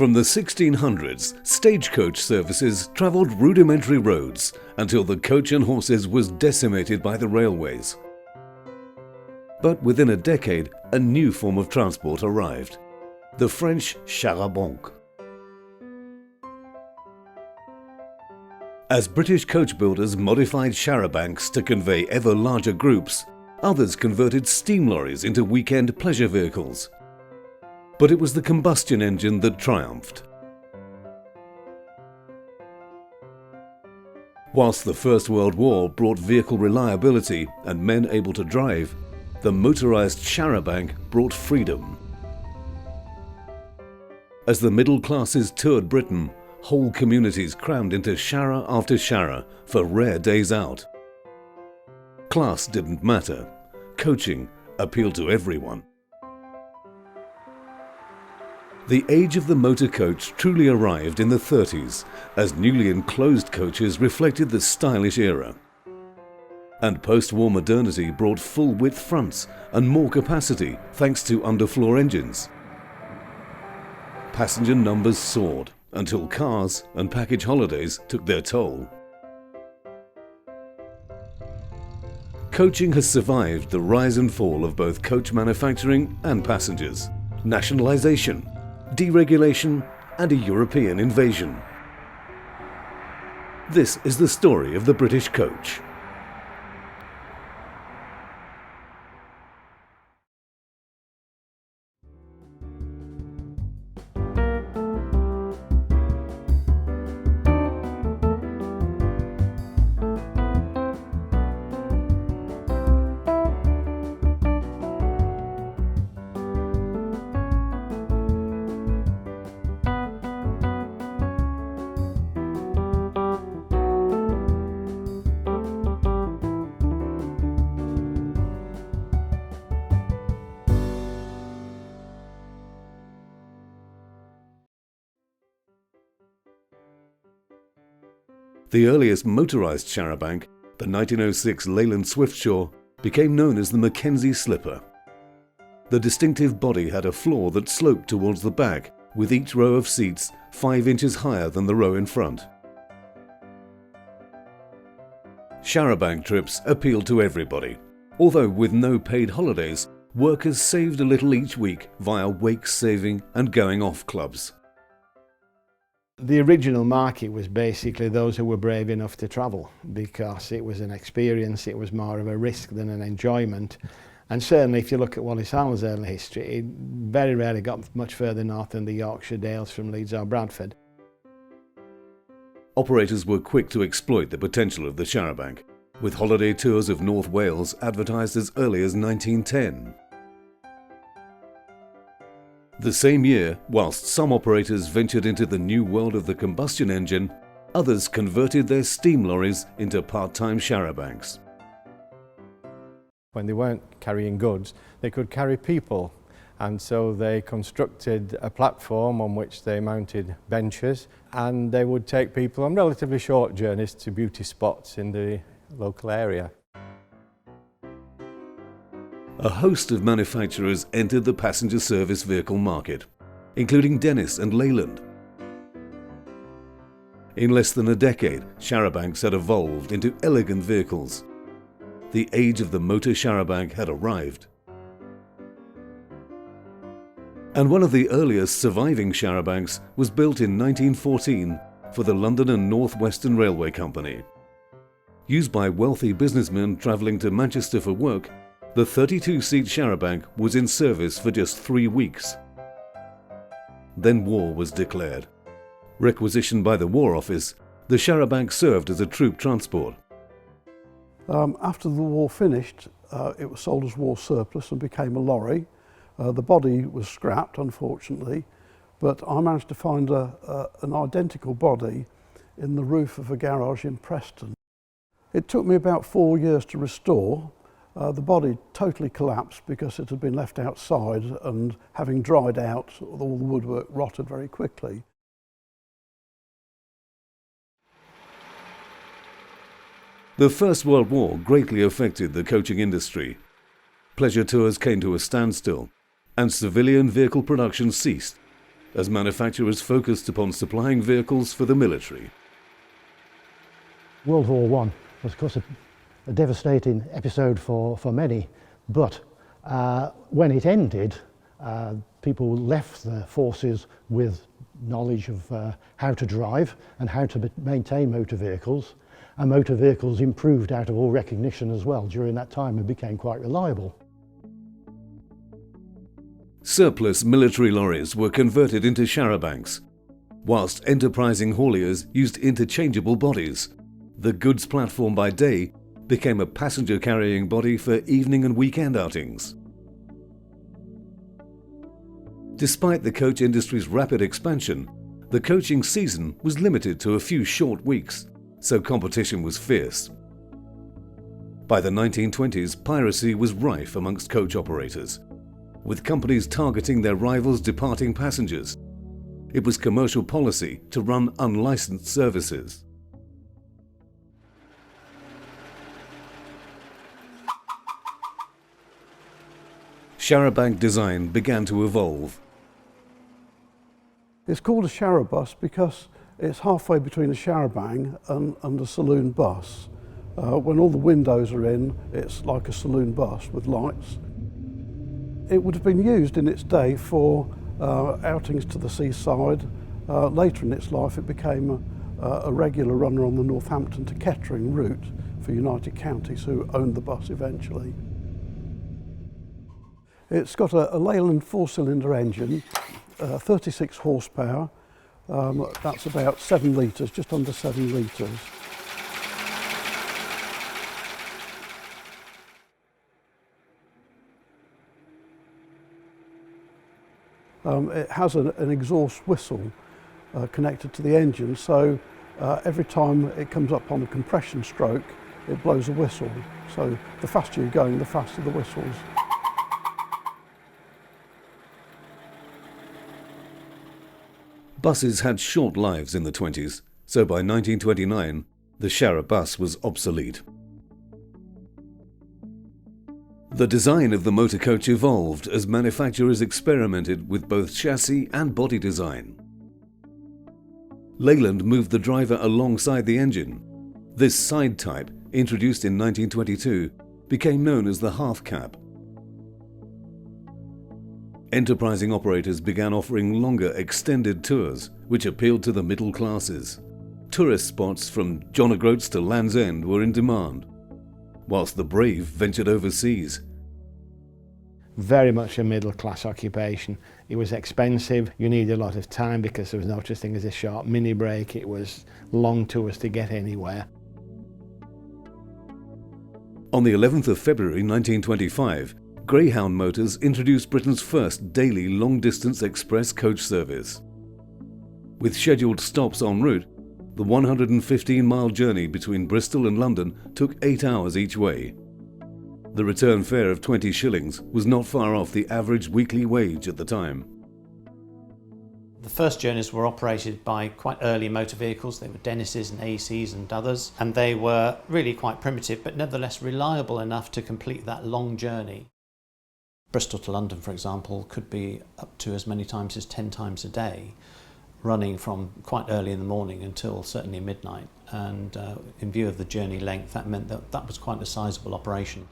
From the 1600s, stagecoach services travelled rudimentary roads until the coach and horses was decimated by the railways. But within a decade, a new form of transport arrived: the French charabanc. As British coach builders modified charabancs to convey ever larger groups, others converted steam lorries into weekend pleasure vehicles. But it was the combustion engine that triumphed. Whilst the First World War brought vehicle reliability and men able to drive, the motorised charabanc brought freedom. As the middle classes toured Britain, whole communities crammed into chara after chara for rare days out. Class didn't matter. Coaching appealed to everyone. The age of the motor coach truly arrived in the 30s, as newly enclosed coaches reflected the stylish era. And post-war modernity brought full-width fronts and more capacity thanks to underfloor engines. Passenger numbers soared until cars and package holidays took their toll. Coaching has survived the rise and fall of both coach manufacturing and passengers, nationalisation, deregulation, and a European invasion. This is the story of the British coach. The earliest motorised charabanc, the 1906 Leyland Swiftsure, became known as the Mackenzie Slipper. The distinctive body had a floor that sloped towards the back, with each row of seats 5 inches higher than the row in front. Charabanc trips appealed to everybody, although with no paid holidays, workers saved a little each week via wake saving and going off clubs. The original market was basically those who were brave enough to travel, because it was an experience, it was more of a risk than an enjoyment. And certainly if you look at Wallace Harnell's early history, it very rarely got much further north than the Yorkshire Dales from Leeds or Bradford. Operators were quick to exploit the potential of the charabanc, with holiday tours of North Wales advertised as early as 1910. The same year, whilst some operators ventured into the new world of the combustion engine, others converted their steam lorries into part-time charabancs. When they weren't carrying goods, they could carry people, and so they constructed a platform on which they mounted benches, and they would take people on relatively short journeys to beauty spots in the local area. A host of manufacturers entered the passenger service vehicle market, including Dennis and Leyland. In less than a decade, charabancs had evolved into elegant vehicles. The age of the motor charabanc had arrived. And one of the earliest surviving charabancs was built in 1914 for the London and North Western Railway Company. Used by wealthy businessmen travelling to Manchester for work, the 32-seat charabanc was in service for just 3 weeks. Then war was declared. Requisitioned by the War Office, the charabanc served as a troop transport. After the war finished, it was sold as war surplus and became a lorry. The body was scrapped, unfortunately, but I managed to find an identical body in the roof of a garage in Preston. It took me about 4 years to restore. The body totally collapsed because it had been left outside, and having dried out, all the woodwork rotted very quickly. The First World War greatly affected the coaching industry. Pleasure tours came to a standstill, and civilian vehicle production ceased, as manufacturers focused upon supplying vehicles for the military. World War I was, of course, a devastating episode for many, but when it ended, people left the forces with knowledge of how to drive and how to maintain motor vehicles, and motor vehicles improved out of all recognition as well during that time and became quite reliable. Surplus military lorries were converted into charabancs, whilst enterprising hauliers used interchangeable bodies. The goods platform by day became a passenger carrying body for evening and weekend outings. Despite the coach industry's rapid expansion, the coaching season was limited to a few short weeks, so competition was fierce. By the 1920s, piracy was rife amongst coach operators, with companies targeting their rivals' departing passengers. It was commercial policy to run unlicensed services. Charabanc design began to evolve. It's called a charabus because it's halfway between a charabanc and a saloon bus. When all the windows are in, it's like a saloon bus with lights. It would have been used in its day for outings to the seaside. Later in its life, it became a regular runner on the Northampton to Kettering route for United Counties, who owned the bus eventually. It's got a Leyland 4-cylinder engine, 36 horsepower. That's about 7 litres, just under 7 litres. It has an exhaust whistle connected to the engine, so every time it comes up on a compression stroke, it blows a whistle. So the faster you're going, the faster the whistles. Buses had short lives in the 20s, so by 1929, the charabus was obsolete. The design of the motor coach evolved as manufacturers experimented with both chassis and body design. Leyland moved the driver alongside the engine. This side type, introduced in 1922, became known as the half cab. Enterprising operators began offering longer extended tours, which appealed to the middle classes. Tourist spots from John O'Groats to Land's End were in demand, whilst the brave ventured overseas. Very much a middle class occupation. It was expensive, you needed a lot of time because there was no such thing as a short mini break, it was long tours to get anywhere. On the 11th of February 1925, Greyhound Motors introduced Britain's first daily long-distance express coach service. With scheduled stops en route, the 115-mile journey between Bristol and London took 8 hours each way. The return fare of 20 shillings was not far off the average weekly wage at the time. The first journeys were operated by quite early motor vehicles. They were Dennis's and ACs and others, and they were really quite primitive but nevertheless reliable enough to complete that long journey. Bristol to London, for example, could be up to as many times as 10 times a day, running from quite early in the morning until certainly midnight. And in view of the journey length, that meant that that was quite a sizable operation.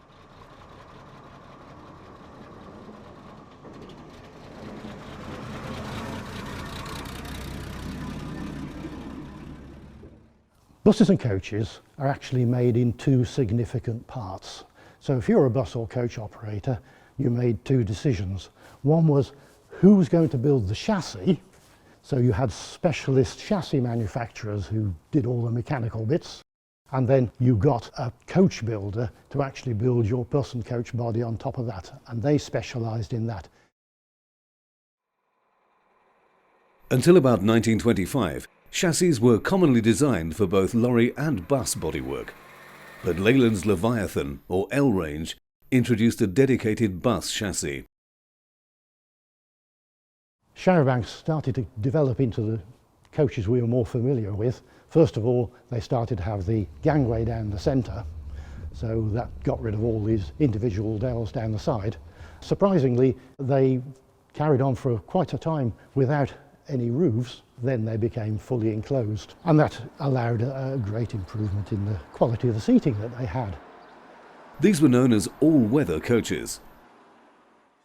Buses and coaches are actually made in two significant parts. So if you're a bus or coach operator, you made two decisions. One was who was going to build the chassis. So you had specialist chassis manufacturers who did all the mechanical bits. And then you got a coach builder to actually build your bus and coach body on top of that. And they specialised in that. Until about 1925, chassis were commonly designed for both lorry and bus bodywork. But Leyland's Leviathan, or L range, introduced a dedicated bus chassis. Charabancs started to develop into the coaches we were more familiar with. First of all, they started to have the gangway down the centre, so that got rid of all these individual dowels down the side. Surprisingly, they carried on for quite a time without any roofs, then they became fully enclosed. And that allowed a great improvement in the quality of the seating that they had. These were known as all-weather coaches.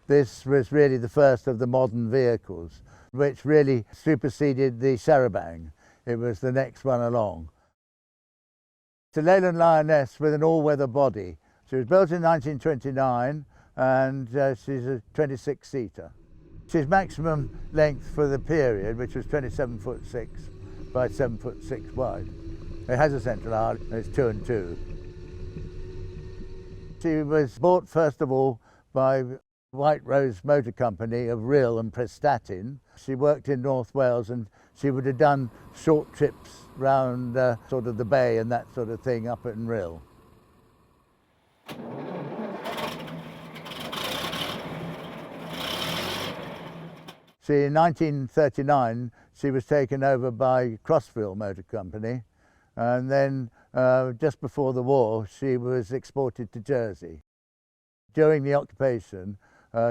This was really the first of the modern vehicles, which really superseded the charabanc. It was the next one along. It's a Leyland Lioness with an all-weather body. She was built in 1929 and she's a 26-seater. She's maximum length for the period, which was 27'6" by 7'6" wide. It has a central aisle, and it's 2 and 2. She was bought first of all by White Rose Motor Company of Ribble and Prestatyn. She worked in North Wales and she would have done short trips round sort of the bay and that sort of thing up in Ribble. See, in 1939 she was taken over by Crossville Motor Company, and then just before the war she was exported to Jersey. During the occupation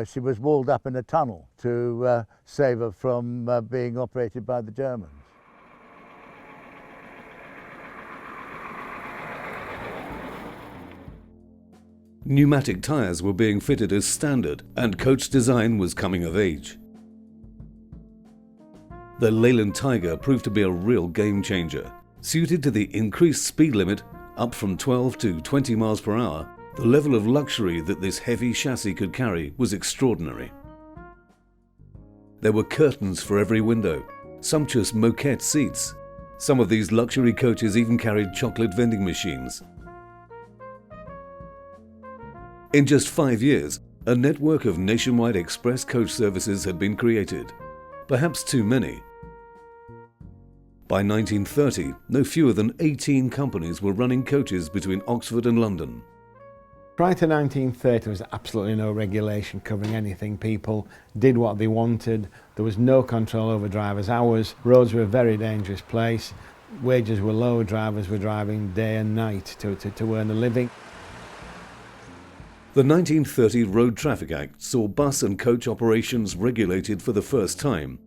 she was walled up in a tunnel to save her from being operated by the Germans. Pneumatic tyres were being fitted as standard and coach design was coming of age. The Leyland Tiger proved to be a real game changer. Suited to the increased speed limit, up from 12 to 20 miles per hour, the level of luxury that this heavy chassis could carry was extraordinary. There were curtains for every window, sumptuous moquette seats. Some of these luxury coaches even carried chocolate vending machines. In just 5 years, a network of nationwide express coach services had been created, perhaps too many. By 1930, no fewer than 18 companies were running coaches between Oxford and London. Prior to 1930 there was absolutely no regulation covering anything. People did what they wanted. There was no control over drivers' hours. Roads were a very dangerous place. Wages were low. Drivers were driving day and night to earn a living. The 1930 Road Traffic Act saw bus and coach operations regulated for the first time.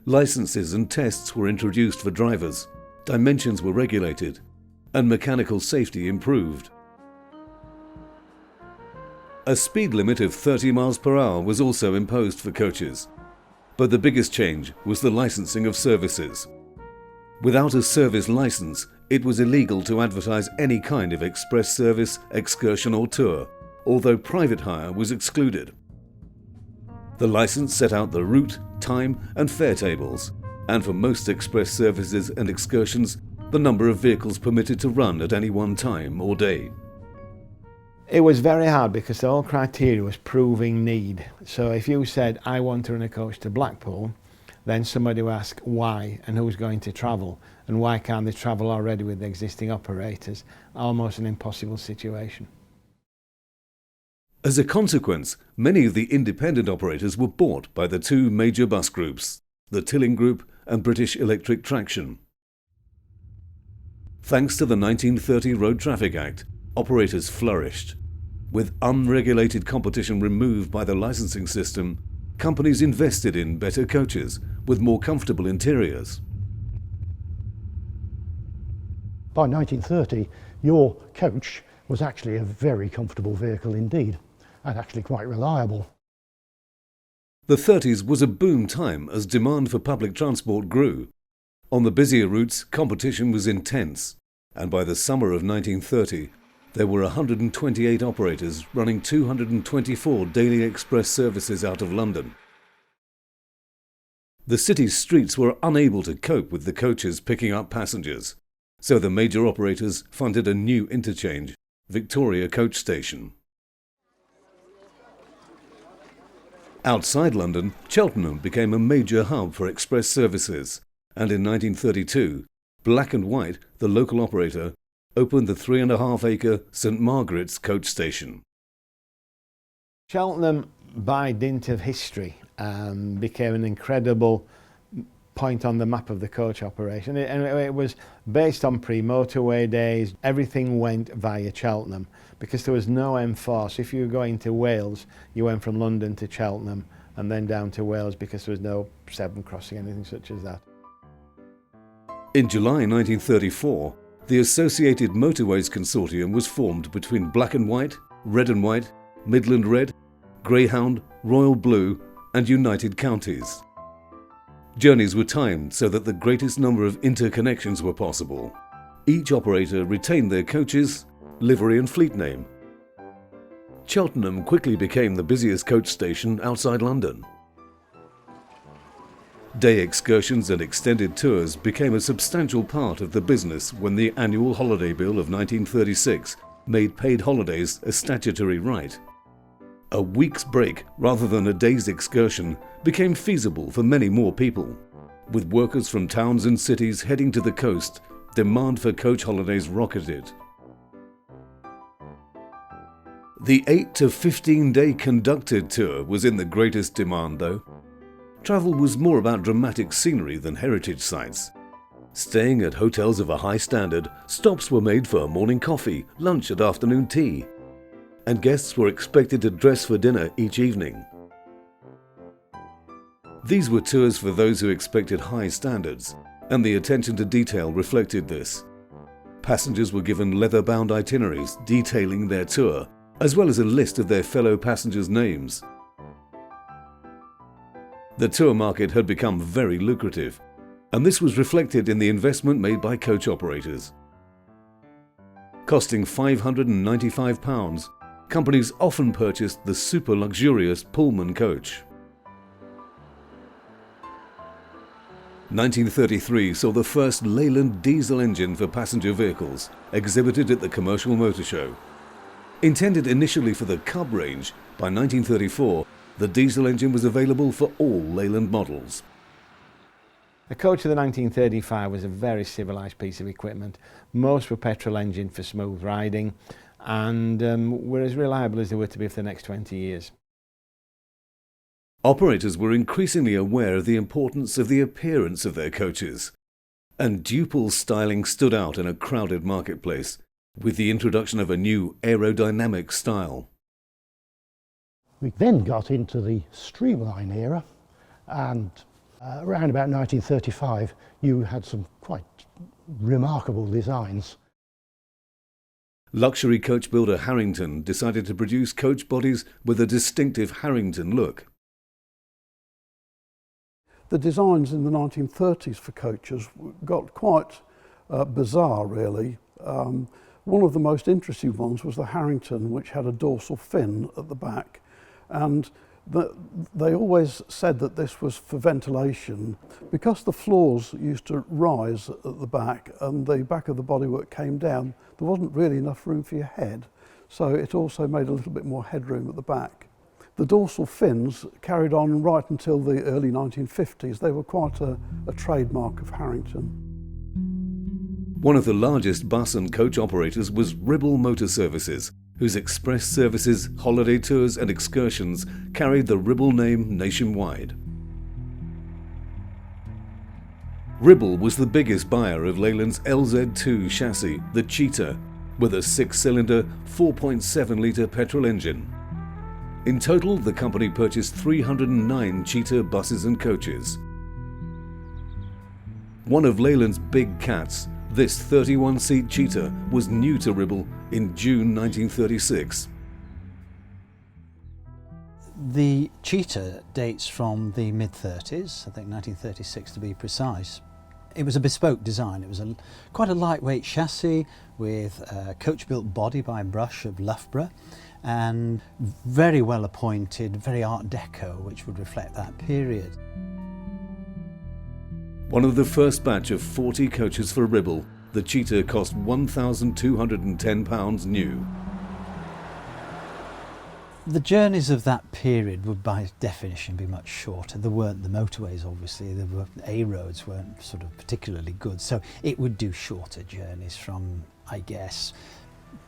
Licenses and tests were introduced for drivers, dimensions were regulated, and mechanical safety improved. A speed limit of 30 miles per hour was also imposed for coaches. But the biggest change was the licensing of services. Without a service license, it was illegal to advertise any kind of express service, excursion or tour, although private hire was excluded. The license set out the route, time and fare tables, and for most express services and excursions, the number of vehicles permitted to run at any one time or day. It was very hard because the whole criteria was proving need. So if you said, I want to run a coach to Blackpool, then somebody would ask why and who's going to travel and why can't they travel already with the existing operators. Almost an impossible situation. As a consequence, many of the independent operators were bought by the two major bus groups, the Tilling Group and British Electric Traction. Thanks to the 1930 Road Traffic Act, operators flourished. With unregulated competition removed by the licensing system, companies invested in better coaches with more comfortable interiors. By 1930, your coach was actually a very comfortable vehicle indeed, and actually quite reliable. The 30s was a boom time as demand for public transport grew. On the busier routes, competition was intense, and by the summer of 1930, there were 128 operators running 224 daily express services out of London. The city's streets were unable to cope with the coaches picking up passengers, so the major operators funded a new interchange, Victoria Coach Station. Outside London, Cheltenham became a major hub for express services, and in 1932, Black and White, the local operator, opened the 3.5-acre St Margaret's Coach Station. Cheltenham, by dint of history, became an incredible point on the map of the coach operation. And it was based on pre-motorway days. Everything went via Cheltenham because there was no M4. So if you were going to Wales, you went from London to Cheltenham, and then down to Wales because there was no Severn crossing, anything such as that. In July 1934, the Associated Motorways consortium was formed between Black and White, Red and White, Midland Red, Greyhound, Royal Blue and United Counties. Journeys were timed so that the greatest number of interconnections were possible. Each operator retained their coaches, livery and fleet name. Cheltenham quickly became the busiest coach station outside London. Day excursions and extended tours became a substantial part of the business when the Annual Holiday Bill of 1936 made paid holidays a statutory right. A week's break rather than a day's excursion became feasible for many more people. With workers from towns and cities heading to the coast, demand for coach holidays rocketed. The 8 to 15-day conducted tour was in the greatest demand though. Travel was more about dramatic scenery than heritage sites. Staying at hotels of a high standard, stops were made for morning coffee, lunch and afternoon tea, and guests were expected to dress for dinner each evening. These were tours for those who expected high standards, and the attention to detail reflected this. Passengers were given leather-bound itineraries detailing their tour, as well as a list of their fellow passengers' names. The tour market had become very lucrative, and this was reflected in the investment made by coach operators. Costing £595, companies often purchased the super luxurious Pullman coach. 1933 saw the first Leyland diesel engine for passenger vehicles exhibited at the Commercial Motor Show. Intended initially for the Cub range, by 1934 the diesel engine was available for all Leyland models. A coach of the 1935 was a very civilised piece of equipment. Most were petrol engine for smooth riding and were as reliable as they were to be for the next 20 years. Operators were increasingly aware of the importance of the appearance of their coaches, and duple styling stood out in a crowded marketplace with the introduction of a new aerodynamic style. We then got into the streamline era, and around about 1935 you had some quite remarkable designs. Luxury coach builder Harrington decided to produce coach bodies with a distinctive Harrington look. The designs in the 1930s for coaches got quite bizarre really. One of the most interesting ones was the Harrington, which had a dorsal fin at the back, and they always said that this was for ventilation. Because the floors used to rise at the back and the back of the bodywork came down, there wasn't really enough room for your head, so it also made a little bit more headroom at the back. The dorsal fins carried on right until the early 1950s. They were quite a trademark of Harrington. One of the largest bus and coach operators was Ribble Motor Services, whose express services, holiday tours and excursions carried the Ribble name nationwide. Ribble was the biggest buyer of Leyland's LZ2 chassis, the Cheetah, with a 6-cylinder, 4.7-litre petrol engine. In total, the company purchased 309 Cheetah buses and coaches. One of Leyland's big cats, this 31-seat Cheetah was new to Ribble in June 1936. The Cheetah dates from the mid-30s, I think 1936 to be precise. It was a bespoke design. It was quite a lightweight chassis with a coach-built body by Brush of Loughborough, and very well appointed, very Art Deco, which would reflect that period. One of the first batch of 40 coaches for Ribble, the Cheetah cost £1,210 new. The journeys of that period would by definition be much shorter. There weren't the motorways, obviously, the A roads weren't sort of particularly good, so it would do shorter journeys from, I guess,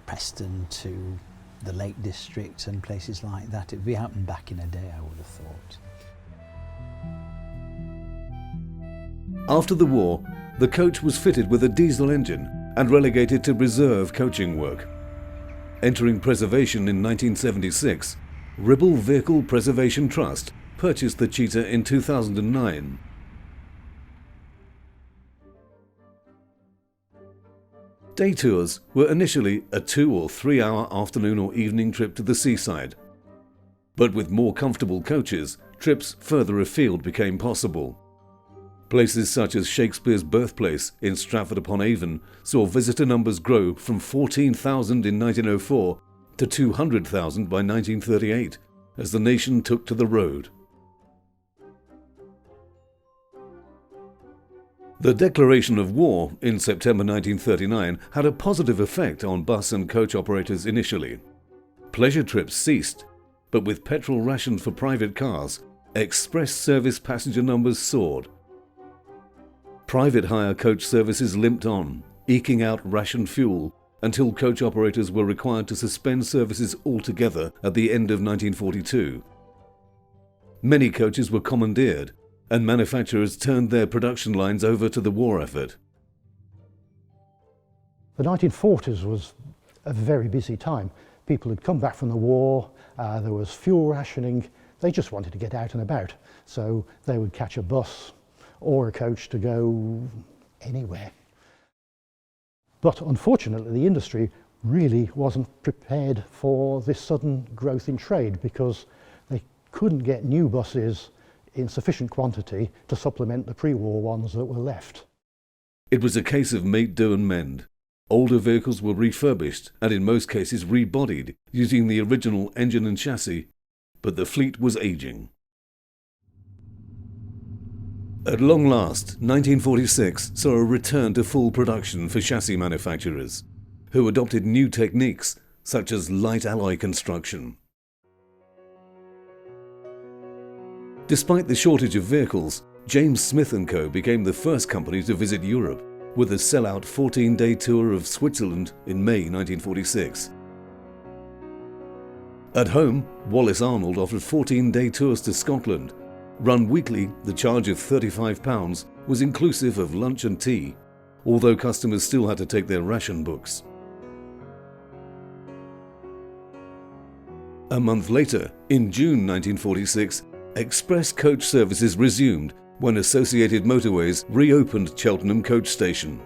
Preston to the Lake District and places like that. It would be out and back in a day, I would have thought. After the war, the coach was fitted with a diesel engine and relegated to reserve coaching work. Entering preservation in 1976, Ribble Vehicle Preservation Trust purchased the Cheetah in 2009. Day tours were initially a 2 or 3 hour afternoon or evening trip to the seaside. But with more comfortable coaches, trips further afield became possible. Places such as Shakespeare's birthplace in Stratford-upon-Avon saw visitor numbers grow from 14,000 in 1904 to 200,000 by 1938, as the nation took to the road. The declaration of war in September 1939 had a positive effect on bus and coach operators initially. Pleasure trips ceased, but with petrol rationed for private cars, express service passenger numbers soared. Private hire coach services limped on, eking out rationed fuel, until coach operators were required to suspend services altogether at the end of 1942. Many coaches were commandeered, and manufacturers turned their production lines over to the war effort. The 1940s was a very busy time. People had come back from the war, there was fuel rationing, they just wanted to get out and about. So they would catch a bus or a coach to go anywhere. But unfortunately, the industry really wasn't prepared for this sudden growth in trade because they couldn't get new buses in sufficient quantity to supplement the pre-war ones that were left. It was a case of make, do and mend. Older vehicles were refurbished and in most cases rebodied using the original engine and chassis, but the fleet was aging. At long last, 1946 saw a return to full production for chassis manufacturers, who adopted new techniques such as light alloy construction. Despite the shortage of vehicles, James Smith & Co. became the first company to visit Europe with a sellout 14-day tour of Switzerland in May 1946. At home, Wallace Arnold offered 14-day tours to Scotland. Run weekly, the charge of £35 was inclusive of lunch and tea, although customers still had to take their ration books. A month later, in June 1946, express coach services resumed when Associated Motorways reopened Cheltenham coach station.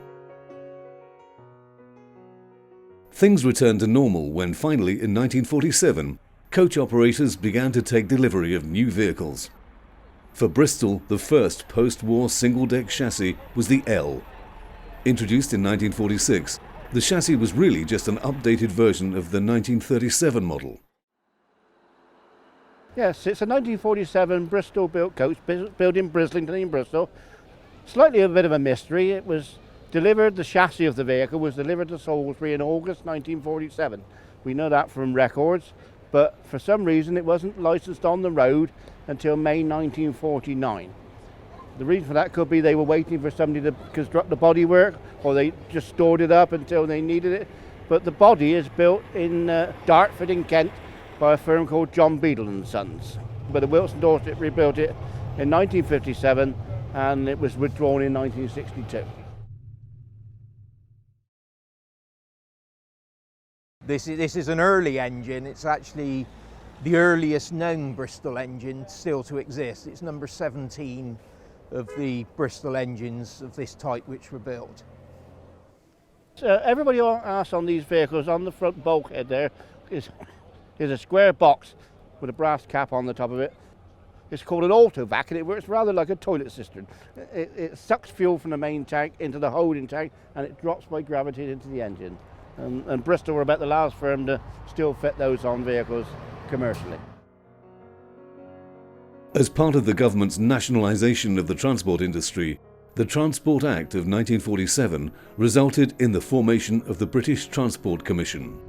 Things returned to normal when finally in 1947, coach operators began to take delivery of new vehicles. For Bristol, the first post-war single-deck chassis was the L. Introduced in 1946, the chassis was really just an updated version of the 1937 model. Yes, it's a 1947 Bristol-built coach, built in Brislington in Bristol. Slightly a bit of a mystery. It was delivered, the chassis of the vehicle was delivered to Salisbury in August 1947. We know that from records, but for some reason it wasn't licensed on the road until May 1949. The reason for that could be they were waiting for somebody to construct the bodywork, or they just stored it up until they needed it. But the body is built in Dartford in Kent by a firm called John Beadle & Sons. But the Wilson Dorset rebuilt it in 1957 and it was withdrawn in 1962. This is an early engine. It's actually the earliest known Bristol engine still to exist. It's number 17 of the Bristol engines of this type which were built. So everybody asks on these vehicles, on the front bulkhead there is a square box with a brass cap on the top of it. It's called an auto-vac and it works rather like a toilet cistern. It sucks fuel from the main tank into the holding tank and it drops by gravity into the engine. And Bristol were about the last firm to still fit those on vehicles commercially. As part of the government's nationalisation of the transport industry, the Transport Act of 1947 resulted in the formation of the British Transport Commission.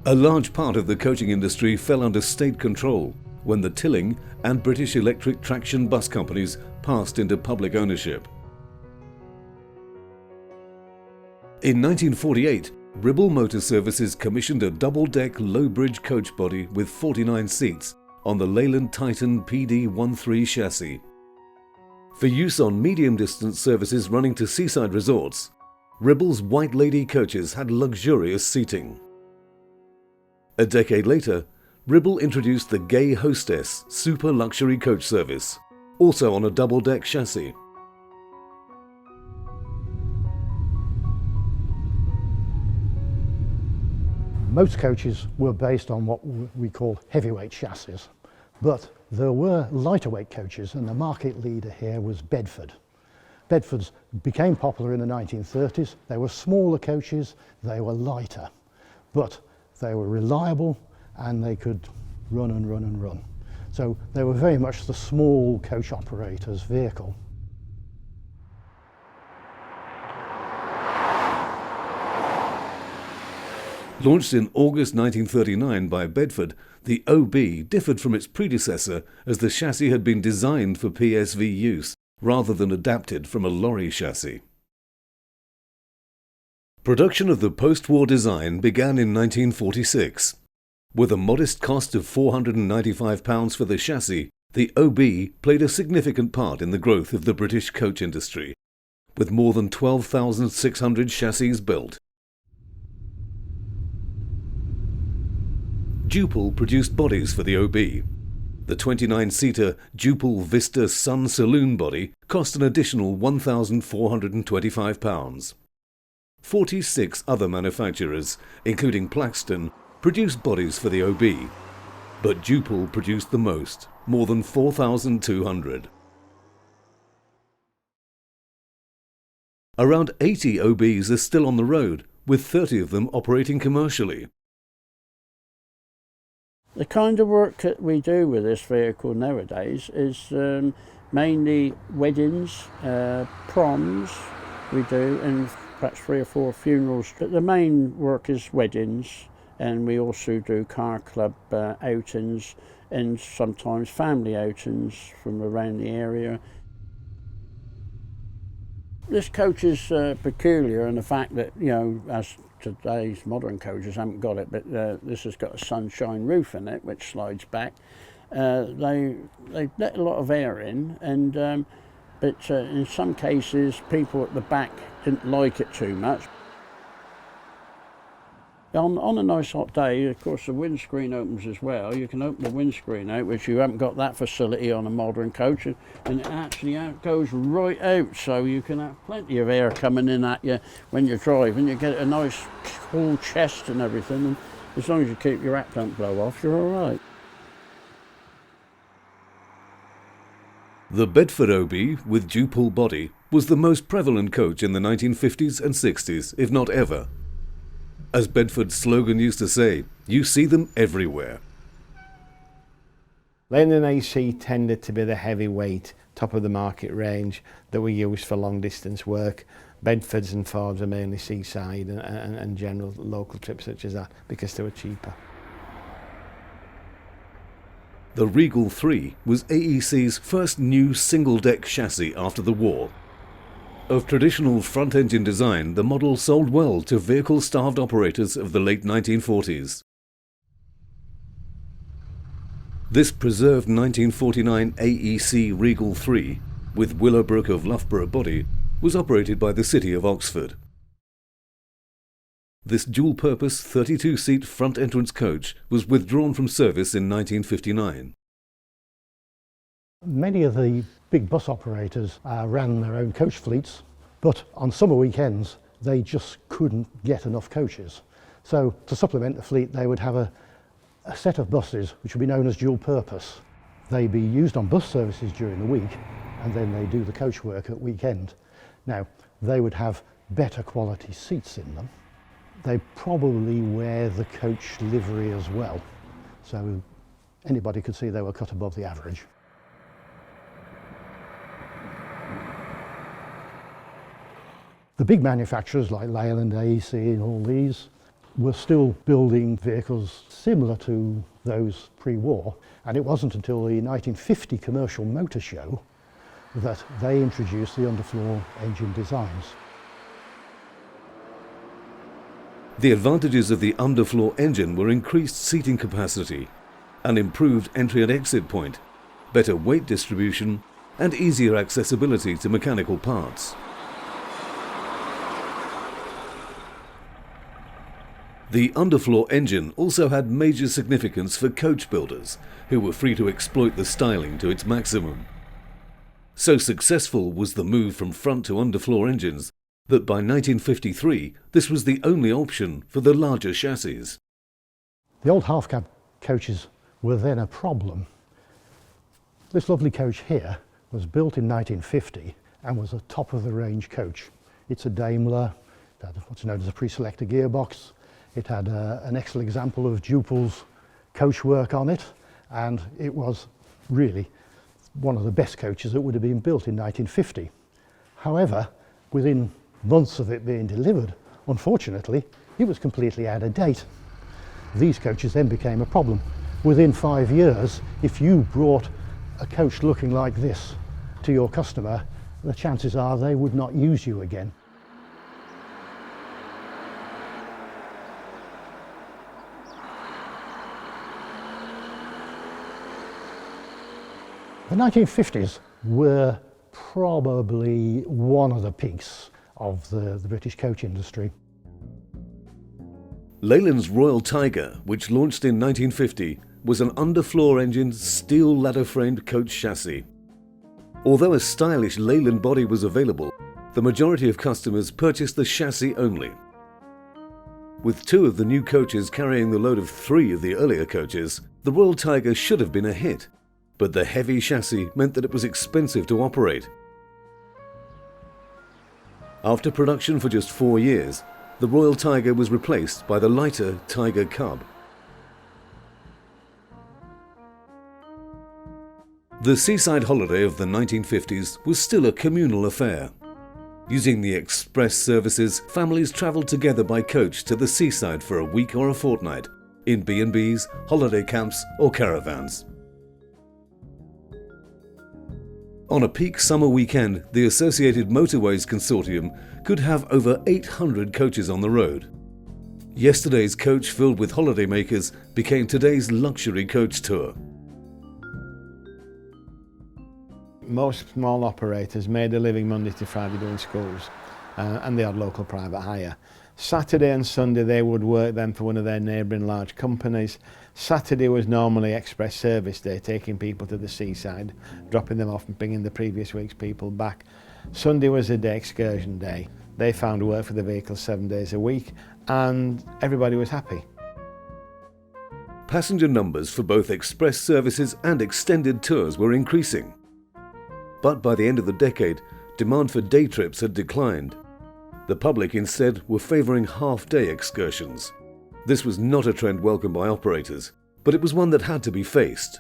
A large part of the coaching industry fell under state control when the Tilling and British Electric Traction bus companies passed into public ownership. In 1948, Ribble Motor Services commissioned a double-deck low-bridge coach body with 49 seats on the Leyland Titan PD13 chassis. For use on medium-distance services running to seaside resorts, Ribble's White Lady coaches had luxurious seating. A decade later, Ribble introduced the Gay Hostess super luxury coach service, also on a double-deck chassis. Most coaches were based on what we call heavyweight chassis, but there were lighter weight coaches, and the market leader here was Bedford. Bedfords became popular in the 1930s. They were smaller coaches, they were lighter, but they were reliable and they could run and run and run. So they were very much the small coach operator's vehicle. Launched in August 1939 by Bedford, the OB differed from its predecessor as the chassis had been designed for PSV use rather than adapted from a lorry chassis. Production of the post-war design began in 1946. With a modest cost of £495 for the chassis, the OB played a significant part in the growth of the British coach industry, with more than 12,600 chassis built. Duple produced bodies for the OB. The 29-seater Duple Vista Sun Saloon body cost an additional £1,425. 46 other manufacturers, including Plaxton, produced bodies for the OB, but Duple produced the most, more than 4,200. Around 80 OBs are still on the road, with 30 of them operating commercially. The kind of work that we do with this vehicle nowadays is mainly weddings, proms we do, and perhaps 3 or 4 funerals. But the main work is weddings, and we also do car club outings and sometimes family outings from around the area. This coach is peculiar in the fact that, you know, as today's modern coaches haven't got it, but this has got a sunshine roof in it which slides back. They let a lot of air in, and but in some cases people at the back didn't like it too much. On a nice hot day, of course, the windscreen opens as well. You can open the windscreen out, which you haven't got that facility on a modern coach, and it actually goes right out, so you can have plenty of air coming in at you when you're driving. You get a nice cool chest and everything, and as long as you keep your act don't blow off, you're all right. The Bedford OB with Duple body was the most prevalent coach in the 1950s and 60s, if not ever. As Bedford's slogan used to say, you see them everywhere. Leyland AC tended to be the heavyweight, top of the market range that we use for long distance work. Bedfords and Fords are mainly seaside and general local trips such as that, because they were cheaper. The Regal 3 was AEC's first new single-deck chassis after the war. Of traditional front-engine design, the model sold well to vehicle-starved operators of the late 1940s. This preserved 1949 AEC Regal 3, with Willowbrook of Loughborough body, was operated by the City of Oxford. This dual-purpose 32-seat front entrance coach was withdrawn from service in 1959. Many of the big bus operators ran their own coach fleets, but on summer weekends they just couldn't get enough coaches. So to supplement the fleet, they would have a set of buses which would be known as dual purpose. They'd be used on bus services during the week, and then they do the coach work at weekend. Now, they would have better quality seats in them. They probably wear the coach livery as well, so anybody could see they were cut above the average. The big manufacturers like Leyland, AEC and all these were still building vehicles similar to those pre-war, and it wasn't until the 1950 Commercial Motor Show that they introduced the underfloor engine designs. The advantages of the underfloor engine were increased seating capacity, an improved entry and exit point, better weight distribution, and easier accessibility to mechanical parts. The underfloor engine also had major significance for coach builders, who were free to exploit the styling to its maximum. So successful was the move from front to underfloor engines that by 1953 this was the only option for the larger chassis. The old half-cab coaches were then a problem. This lovely coach here was built in 1950 and was a top-of-the-range coach. It's a Daimler, it had what's known as a pre-selector gearbox. It had an excellent example of Duple's coachwork on it, and it was really one of the best coaches that would have been built in 1950. However, within months of it being delivered, unfortunately, it was completely out of date. These coaches then became a problem. Within 5 years, if you brought a coach looking like this to your customer, the chances are they would not use you again. The 1950s were probably one of the peaks of the British coach industry. Leyland's Royal Tiger, which launched in 1950, was an underfloor engine steel ladder-framed coach chassis. Although a stylish Leyland body was available, the majority of customers purchased the chassis only. With 2 of the new coaches carrying the load of 3 of the earlier coaches, the Royal Tiger should have been a hit, but the heavy chassis meant that it was expensive to operate. After production for just 4 years, the Royal Tiger was replaced by the lighter Tiger Cub. The seaside holiday of the 1950s was still a communal affair. Using the express services, families travelled together by coach to the seaside for a week or a fortnight, in B&Bs, holiday camps or caravans. On a peak summer weekend, the Associated Motorways consortium could have over 800 coaches on the road. Yesterday's coach filled with holidaymakers became today's luxury coach tour. Most small operators made a living Monday to Friday doing schools, and they had local private hire. Saturday and Sunday they would work then for one of their neighbouring large companies. Saturday was normally express service day, taking people to the seaside, dropping them off and bringing the previous week's people back. Sunday was a day excursion day. They found work for the vehicles 7 days a week, and everybody was happy. Passenger numbers for both express services and extended tours were increasing. But by the end of the decade, demand for day trips had declined. The public instead were favouring half-day excursions. This was not a trend welcomed by operators, but it was one that had to be faced.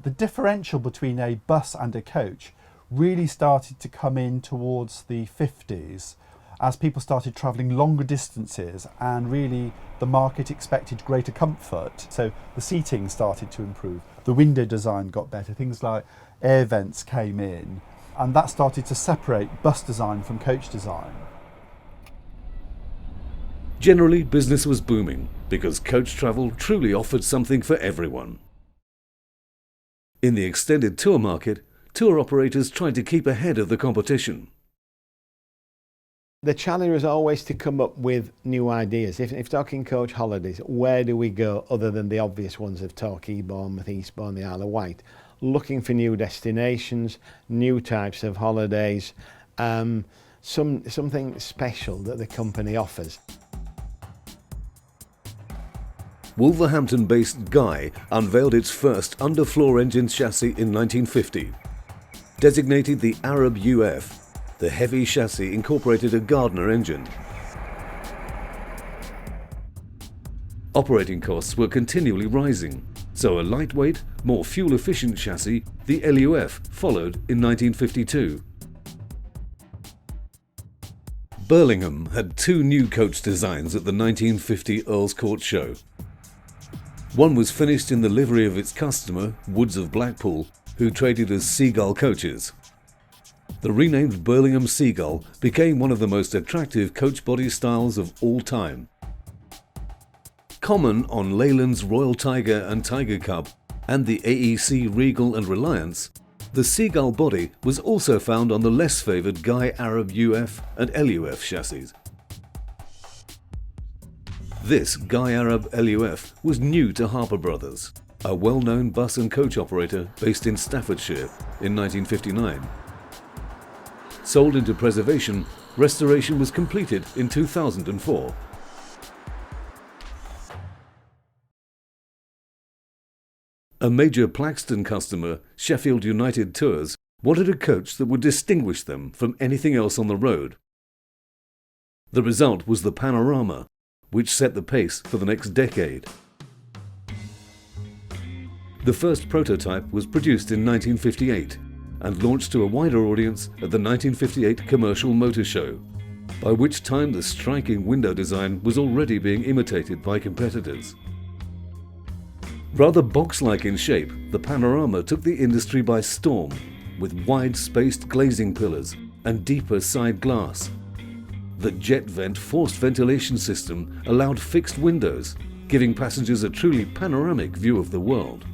The differential between a bus and a coach really started to come in towards the 50s as people started travelling longer distances, and really the market expected greater comfort. So the seating started to improve, the window design got better, things like air vents came in, and that started to separate bus design from coach design. Generally, business was booming because coach travel truly offered something for everyone. In the extended tour market, tour operators tried to keep ahead of the competition. The challenge was always to come up with new ideas. If talking coach holidays, where do we go other than the obvious ones of Torquay, Bournemouth, Eastbourne, the Isle of Wight? Looking for new destinations, new types of holidays, something special that the company offers. Wolverhampton-based Guy unveiled its first underfloor engine chassis in 1950. Designated the Arab UF, the heavy chassis incorporated a Gardner engine. Operating costs were continually rising, so a lightweight, more fuel-efficient chassis, the LUF, followed in 1952. Birmingham had 2 new coach designs at the 1950 Earl's Court Show. One was finished in the livery of its customer, Woods of Blackpool, who traded as Seagull coaches. The renamed Birmingham Seagull became one of the most attractive coach body styles of all time. Common on Leyland's Royal Tiger and Tiger Cub and the AEC Regal and Reliance, the Seagull body was also found on the less favoured Guy Arab UF and LUF chassis. This Guy Arab LUF was new to Harper Brothers, a well-known bus and coach operator based in Staffordshire in 1959. Sold into preservation, restoration was completed in 2004. A major Plaxton customer, Sheffield United Tours, wanted a coach that would distinguish them from anything else on the road. The result was the Panorama, which set the pace for the next decade. The first prototype was produced in 1958 and launched to a wider audience at the 1958 Commercial Motor Show, by which time the striking window design was already being imitated by competitors. Rather box-like in shape, the Panorama took the industry by storm, with wide-spaced glazing pillars and deeper side glass. The jet vent forced ventilation system allowed fixed windows, giving passengers a truly panoramic view of the world.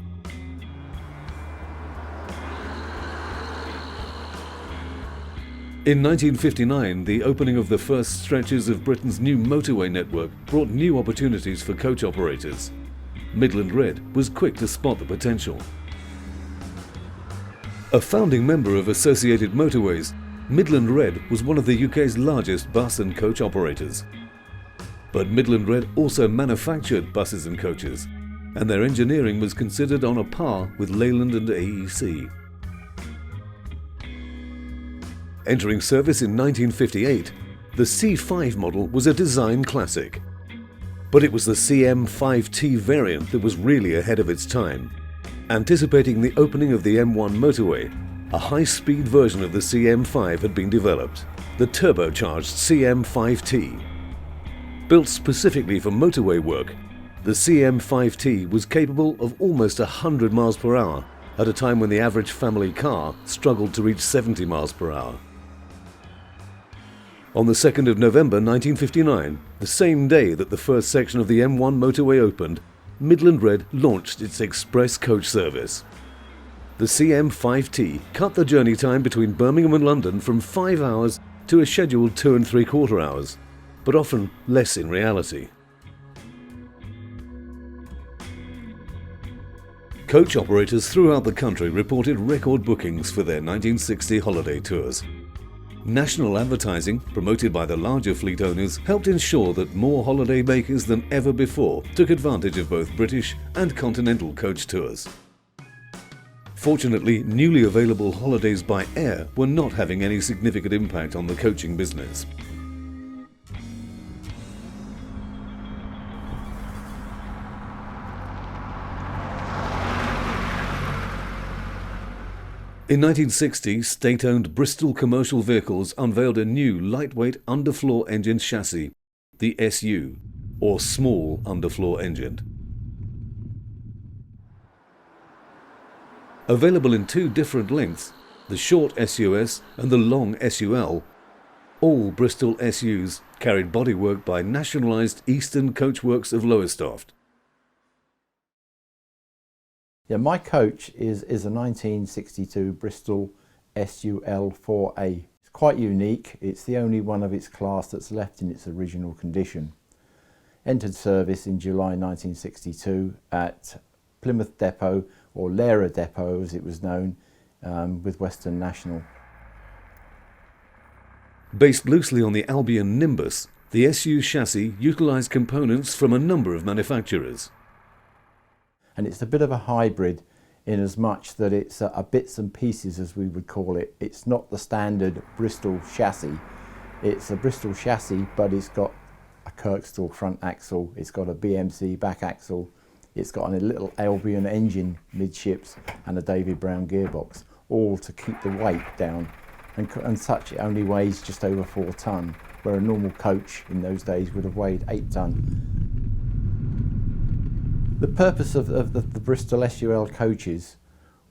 In 1959, the opening of the first stretches of Britain's new motorway network brought new opportunities for coach operators. Midland Red was quick to spot the potential. A founding member of Associated Motorways, Midland Red was one of the UK's largest bus and coach operators. But Midland Red also manufactured buses and coaches, and their engineering was considered on a par with Leyland and AEC. Entering service in 1958, the C5 model was a design classic. But it was the CM5T variant that was really ahead of its time. Anticipating the opening of the M1 motorway, a high-speed version of the CM5 had been developed, the turbocharged CM5T. Built specifically for motorway work, the CM5T was capable of almost 100 miles per hour at a time when the average family car struggled to reach 70 miles per hour. On the 2nd of November 1959, the same day that the first section of the M1 motorway opened, Midland Red launched its express coach service. The CM5T cut the journey time between Birmingham and London from 5 hours to a scheduled 2 3/4 hours, but often less in reality. Coach operators throughout the country reported record bookings for their 1960 holiday tours. National advertising, promoted by the larger fleet owners, helped ensure that more holiday makers than ever before took advantage of both British and continental coach tours. Fortunately, newly available holidays by air were not having any significant impact on the coaching business. In 1960, state-owned Bristol Commercial Vehicles unveiled a new lightweight underfloor engine chassis, the SU, or Small Underfloor Engine. Available in two different lengths, the short SUS and the long SUL, all Bristol SUs carried bodywork by nationalised Eastern Coachworks of Lowestoft. Yeah, my coach is a 1962 Bristol SUL 4A. It's quite unique. It's the only one of its class that's left in its original condition. Entered service in July 1962 at Plymouth Depot, or Leyland Depot as it was known, with Western National. Based loosely on the Albion Nimbus, the SU chassis utilised components from a number of manufacturers. And it's a bit of a hybrid in as much that it's a bits and pieces, as we would call it. It's not the standard Bristol chassis. It's a Bristol chassis, but it's got a Kirkstall front axle, it's got a BMC back axle, it's got a little Albion engine midships and a David Brown gearbox, all to keep the weight down. And such, it only weighs just over 4 tonne, where a normal coach in those days would have weighed 8 tonne. The purpose of the Bristol SUL coaches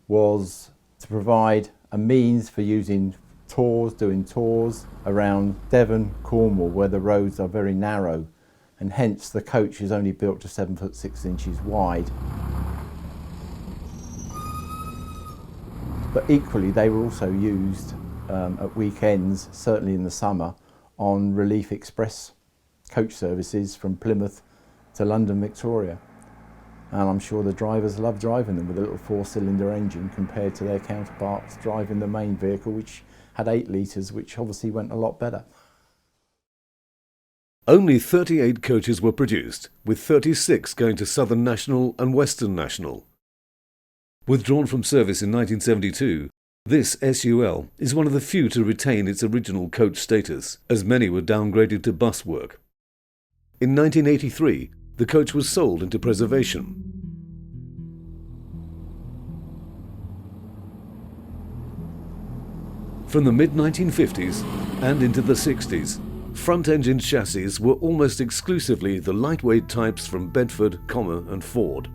was to provide a means for using doing tours around Devon, Cornwall, where the roads are very narrow, and hence the coach is only built to 7 foot 6 inches wide. But equally, they were also used at weekends, certainly in the summer, on relief express coach services from Plymouth to London Victoria. And I'm sure the drivers love driving them with a little 4-cylinder engine compared to their counterparts driving the main vehicle, which had 8 litres, which obviously went a lot better. Only 38 coaches were produced, with 36 going to Southern National and Western National. Withdrawn from service in 1972, this SUL is one of the few to retain its original coach status, as many were downgraded to bus work. In 1983, the coach was sold into preservation. From the mid-1950s and into the 60s, front-engine chassis were almost exclusively the lightweight types from Bedford, and Ford.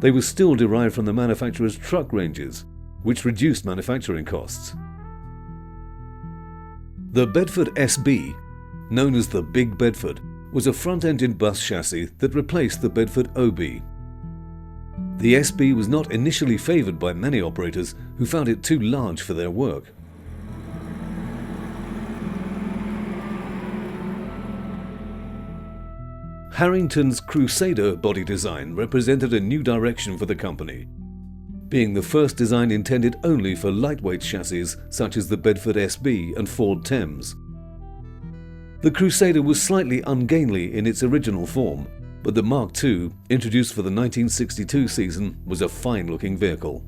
They were still derived from the manufacturer's truck ranges, which reduced manufacturing costs. The Bedford SB, known as the Big Bedford, was a front-engine bus chassis that replaced the Bedford OB. The SB was not initially favoured by many operators who found it too large for their work. Harrington's Crusader body design represented a new direction for the company, being the first design intended only for lightweight chassis such as the Bedford SB and Ford Thames. The Crusader was slightly ungainly in its original form, but the Mark II, introduced for the 1962 season, was a fine-looking vehicle.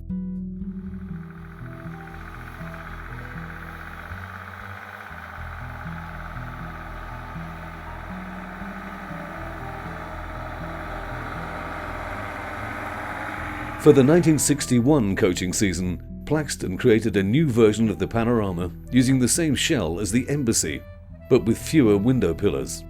For the 1961 coaching season, Plaxton created a new version of the Panorama using the same shell as the Embassy, but with fewer window pillars.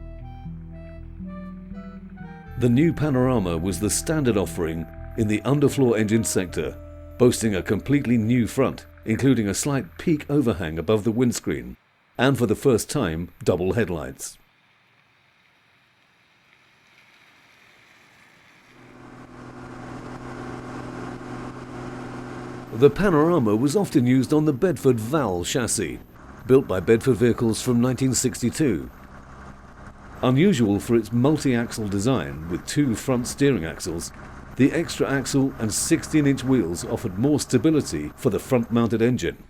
The new Panorama was the standard offering in the underfloor engine sector, boasting a completely new front, including a slight peak overhang above the windscreen, and for the first time, double headlights. The Panorama was often used on the Bedford Val chassis, built by Bedford Vehicles from 1962. Unusual for its multi-axle design with 2 front steering axles, the extra axle and 16-inch wheels offered more stability for the front-mounted engine.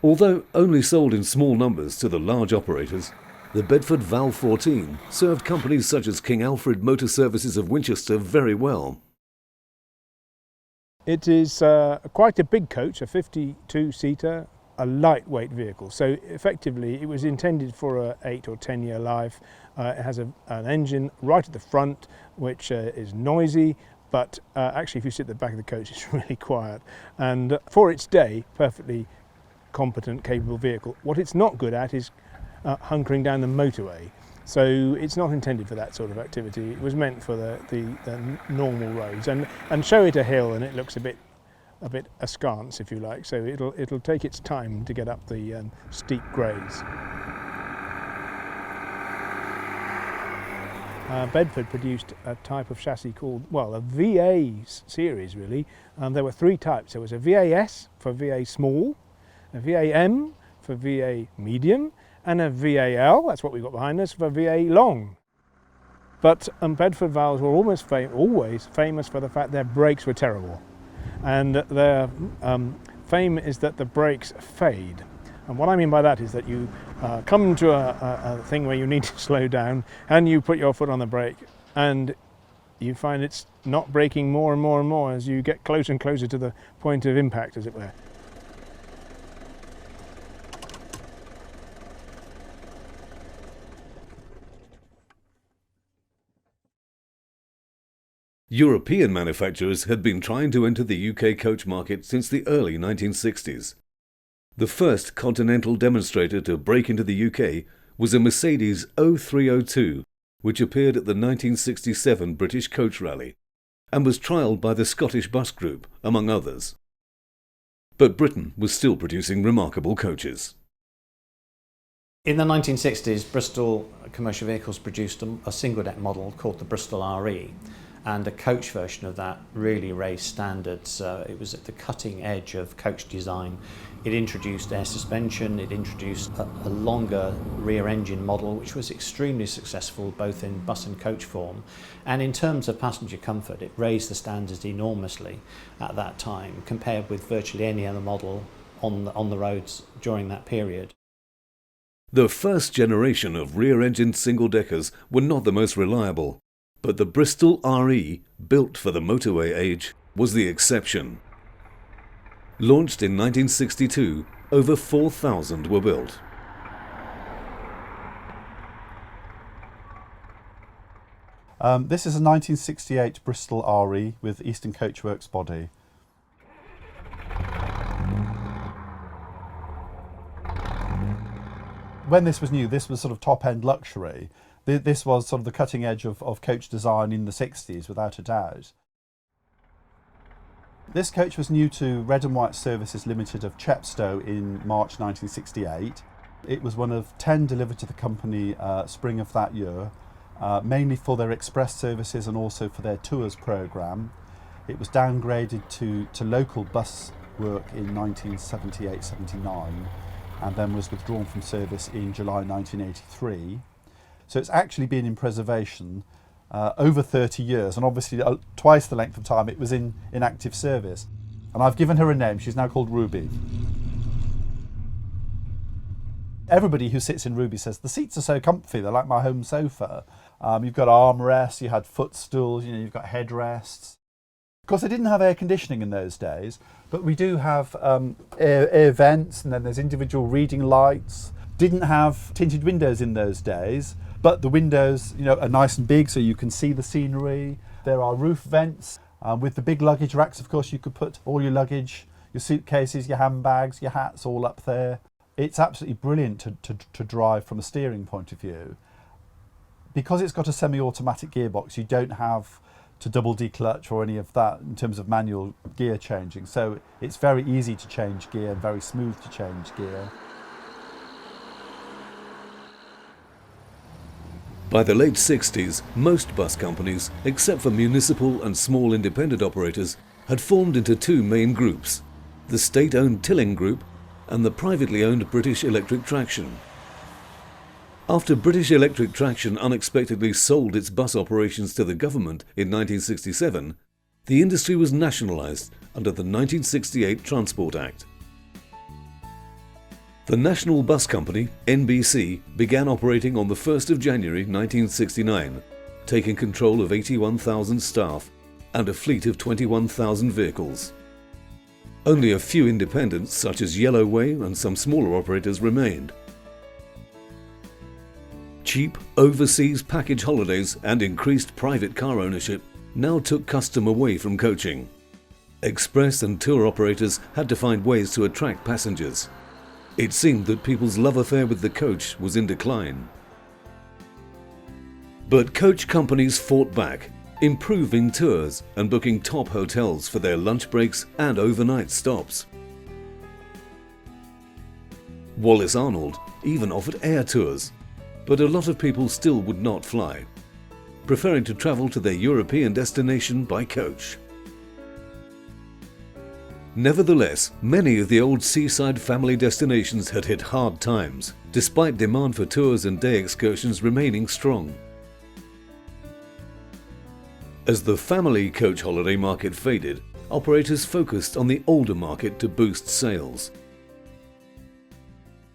Although only sold in small numbers to the large operators, the Bedford Val 14 served companies such as King Alfred Motor Services of Winchester very well. It is quite a big coach, a 52-seater, a lightweight vehicle. So effectively it was intended for a 8 or 10 year life. It has an engine right at the front which is noisy, but actually if you sit at the back of the coach it's really quiet. And for its day, perfectly competent, capable vehicle. What it's not good at is hunkering down the motorway. So it's not intended for that sort of activity. It was meant for the normal roads, and show it a hill and it looks a bit askance, if you like. So it'll take its time to get up the steep grades. Bedford produced a type of chassis called, well, a VA series really. There were 3 types. There was a VAS for VA small, a VAM for VA medium, and a VAL, that's what we've got behind us, for VA long. But Bedford Vals were always famous for the fact their brakes were terrible. And their fame is that the brakes fade. And what I mean by that is that you come to a thing where you need to slow down and you put your foot on the brake and you find it's not braking more and more and more as you get closer and closer to the point of impact, as it were. European manufacturers had been trying to enter the UK coach market since the early 1960s. The first continental demonstrator to break into the UK was a Mercedes 0302, which appeared at the 1967 British Coach Rally and was trialled by the Scottish Bus Group, among others. But Britain was still producing remarkable coaches. In the 1960s, Bristol Commercial Vehicles produced a single-deck model called the Bristol RE. and a coach version of that really raised standards. It was at the cutting edge of coach design. It introduced air suspension, it introduced a longer rear engine model, which was extremely successful both in bus and coach form. And in terms of passenger comfort, it raised the standards enormously at that time, compared with virtually any other model on the roads during that period. The first generation of rear-engine single-deckers were not the most reliable, but the Bristol RE, built for the motorway age, was the exception. Launched in 1962, over 4,000 were built. This is a 1968 Bristol RE with Eastern Coachworks body. When this was new, this was sort of top-end luxury. This was sort of the cutting edge of coach design in the 60s, without a doubt. This coach was new to Red and White Services Limited of Chepstow in March 1968. It was one of 10 delivered to the company spring of that year, mainly for their express services and also for their tours programme. It was downgraded to local bus work in 1978-79 and then was withdrawn from service in July 1983. So it's actually been in preservation over 30 years, and obviously twice the length of time it was in active service. And I've given her a name. She's now called Ruby. Everybody who sits in Ruby says the seats are so comfy, they're like my home sofa. You've got armrests, you had footstools, you've got headrests. Of course, they didn't have air conditioning in those days, but we do have air vents, and then there's individual reading lights. Didn't have tinted windows in those days, but the windows, are nice and big, so you can see the scenery. There are roof vents. With the big luggage racks, of course, you could put all your luggage, your suitcases, your handbags, your hats all up there. It's absolutely brilliant to drive from a steering point of view. Because it's got a semi-automatic gearbox, you don't have to double declutch or any of that in terms of manual gear changing. So it's very easy to change gear and very smooth to change gear. By the late 60s, most bus companies, except for municipal and small independent operators, had formed into two main groups, the state-owned Tilling Group and the privately owned British Electric Traction. After British Electric Traction unexpectedly sold its bus operations to the government in 1967, the industry was nationalised under the 1968 Transport Act. The National Bus Company, NBC, began operating on the 1st of January 1969, taking control of 81,000 staff and a fleet of 21,000 vehicles. Only a few independents, such as Yellowway and some smaller operators, remained. Cheap overseas package holidays and increased private car ownership now took custom away from coaching. Express and tour operators had to find ways to attract passengers. It seemed that people's love affair with the coach was in decline. But coach companies fought back, improving tours and booking top hotels for their lunch breaks and overnight stops. Wallace Arnold even offered air tours, but a lot of people still would not fly, preferring to travel to their European destination by coach. Nevertheless, many of the old seaside family destinations had hit hard times, despite demand for tours and day excursions remaining strong. As the family coach holiday market faded, operators focused on the older market to boost sales.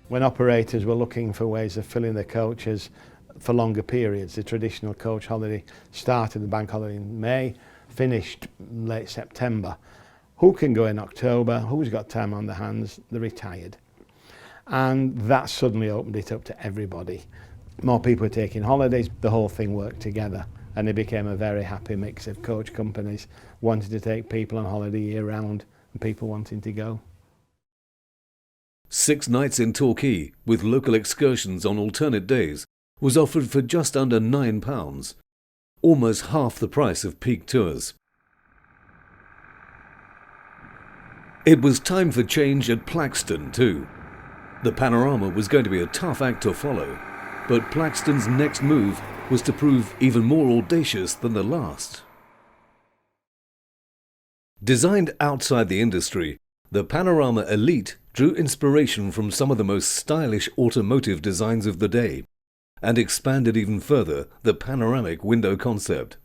When operators were looking for ways of filling their coaches for longer periods, the traditional coach holiday started the bank holiday in May, finished late September. Who can go in October? Who's got time on their hands? The retired. And that suddenly opened it up to everybody. More people were taking holidays, the whole thing worked together, and it became a very happy mix of coach companies wanting to take people on holiday year round and people wanting to go. 6 nights in Torquay, with local excursions on alternate days, was offered for just under £9, almost half the price of peak tours. It was time for change at Plaxton too. The Panorama was going to be a tough act to follow, but Plaxton's next move was to prove even more audacious than the last. Designed outside the industry, the Panorama Elite drew inspiration from some of the most stylish automotive designs of the day and expanded even further the panoramic window concept.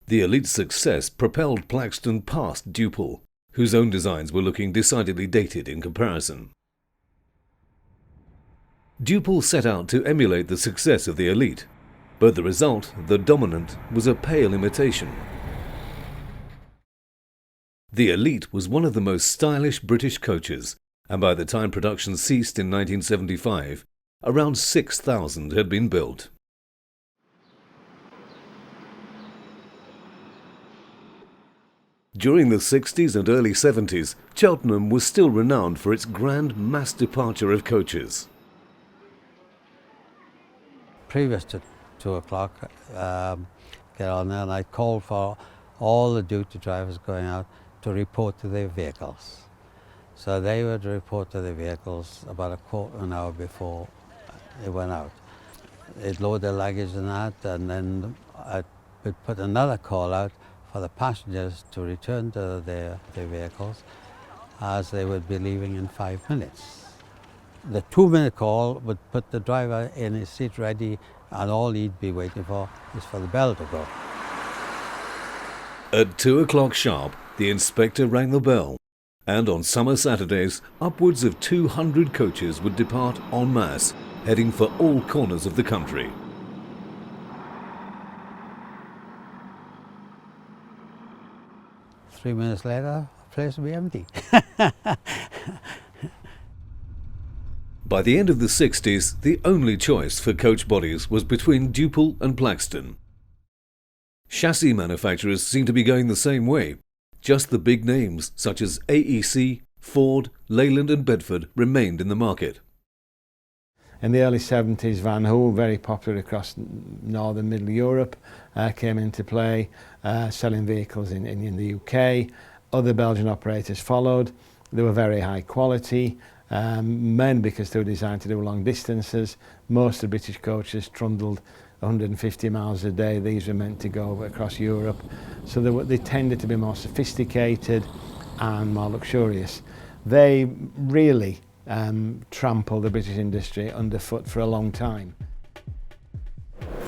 The Elite's success propelled Plaxton past Duple, whose own designs were looking decidedly dated in comparison. Duple set out to emulate the success of the Elite, but the result, the Dominant, was a pale imitation. The Elite was one of the most stylish British coaches, and by the time production ceased in 1975, around 6,000 had been built. During the 60s and early 70s, Cheltenham was still renowned for its grand mass departure of coaches. Previous to 2 o'clock, get on there, and I called for all the duty drivers going out to report to their vehicles. So they would report to their vehicles about a quarter of an hour before they went out. They'd load their luggage and that, and then I would put another call out for the passengers to return to their vehicles, as they would be leaving in 5 minutes. The 2-minute call would put the driver in his seat ready, and all he'd be waiting for is for the bell to go. At 2 o'clock sharp, the inspector rang the bell, and on summer Saturdays, upwards of 200 coaches would depart en masse, heading for all corners of the country. 3 minutes later, the place would be empty. By the end of the 60s, the only choice for coach bodies was between Duple and Plaxton. Chassis manufacturers seemed to be going the same way. Just the big names, such as AEC, Ford, Leyland and Bedford, remained in the market. In the early 70s, Van Hool, very popular across northern middle Europe, came into play, selling vehicles in the UK. Other Belgian operators followed. They were very high quality, mainly because they were designed to do long distances. Most of the British coaches trundled 150 miles a day. These were meant to go across Europe. So they tended to be more sophisticated and more luxurious. They really trampled the British industry underfoot for a long time.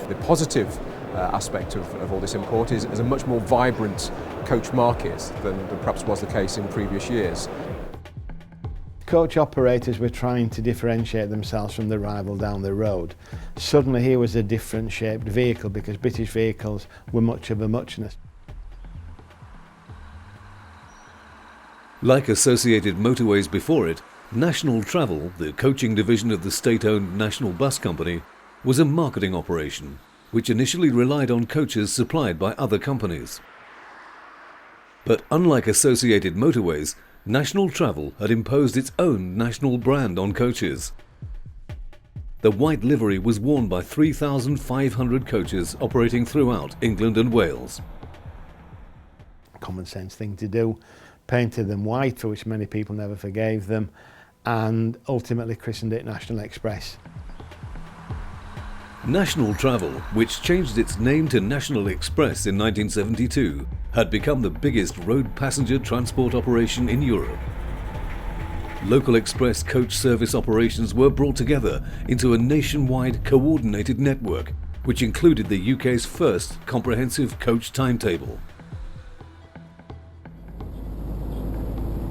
The positive aspect of all this import is a much more vibrant coach market than perhaps was the case in previous years. Coach operators were trying to differentiate themselves from the rival down the road. Suddenly here was a different shaped vehicle, because British vehicles were much of a muchness. Like Associated Motorways before it, National Travel, the coaching division of the state-owned National Bus Company, was a marketing operation which initially relied on coaches supplied by other companies. But unlike Associated Motorways, National Travel had imposed its own national brand on coaches. The white livery was worn by 3,500 coaches operating throughout England and Wales. Common sense thing to do. Painted them white, for which many people never forgave them, and ultimately christened it National Express. National Travel, which changed its name to National Express in 1972, had become the biggest road passenger transport operation in Europe. Local express coach service operations were brought together into a nationwide coordinated network, which included the UK's first comprehensive coach timetable.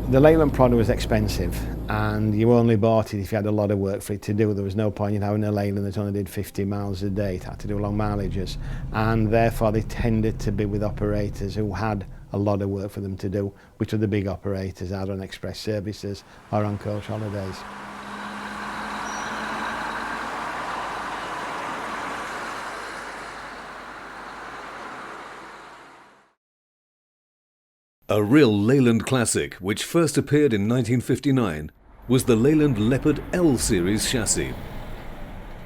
The Leyland product was expensive, and you only bought it if you had a lot of work for it to do. There was no point in having a Leyland that only did 50 miles a day. It had to do long mileages, and therefore they tended to be with operators who had a lot of work for them to do, which were the big operators, either on express services or on coach holidays. A real Leyland classic, which first appeared in 1959, was the Leyland Leopard L series chassis.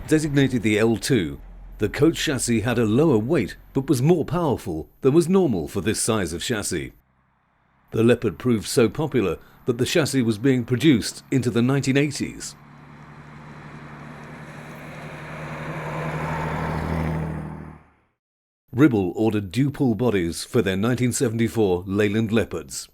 Designated the L2, the coach chassis had a lower weight but was more powerful than was normal for this size of chassis. The Leopard proved so popular that the chassis was being produced into the 1980s. Ribble ordered dual-pull bodies for their 1974 Leyland Leopards.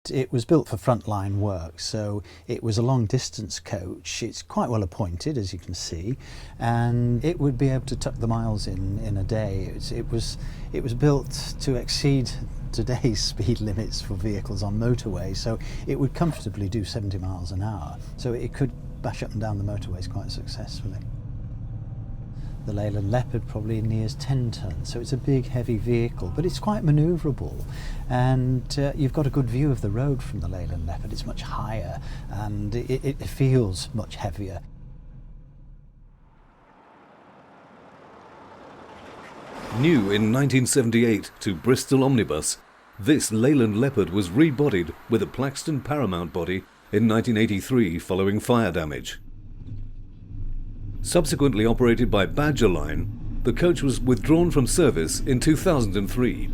It was built for frontline work, so it was a long distance coach. It's quite well appointed, as you can see, and it would be able to tuck the miles in a day. It was built to exceed today's speed limits for vehicles on motorways, so it would comfortably do 70 miles an hour, so it could bash up and down the motorways quite successfully. The Leyland Leopard probably nears 10 tonnes, so it's a big heavy vehicle, but it's quite manoeuvrable, and you've got a good view of the road from the Leyland Leopard. It's much higher and it feels much heavier. New in 1978 to Bristol Omnibus, this Leyland Leopard was rebodied with a Plaxton Paramount body in 1983 following fire damage. Subsequently operated by Badger Line, the coach was withdrawn from service in 2003.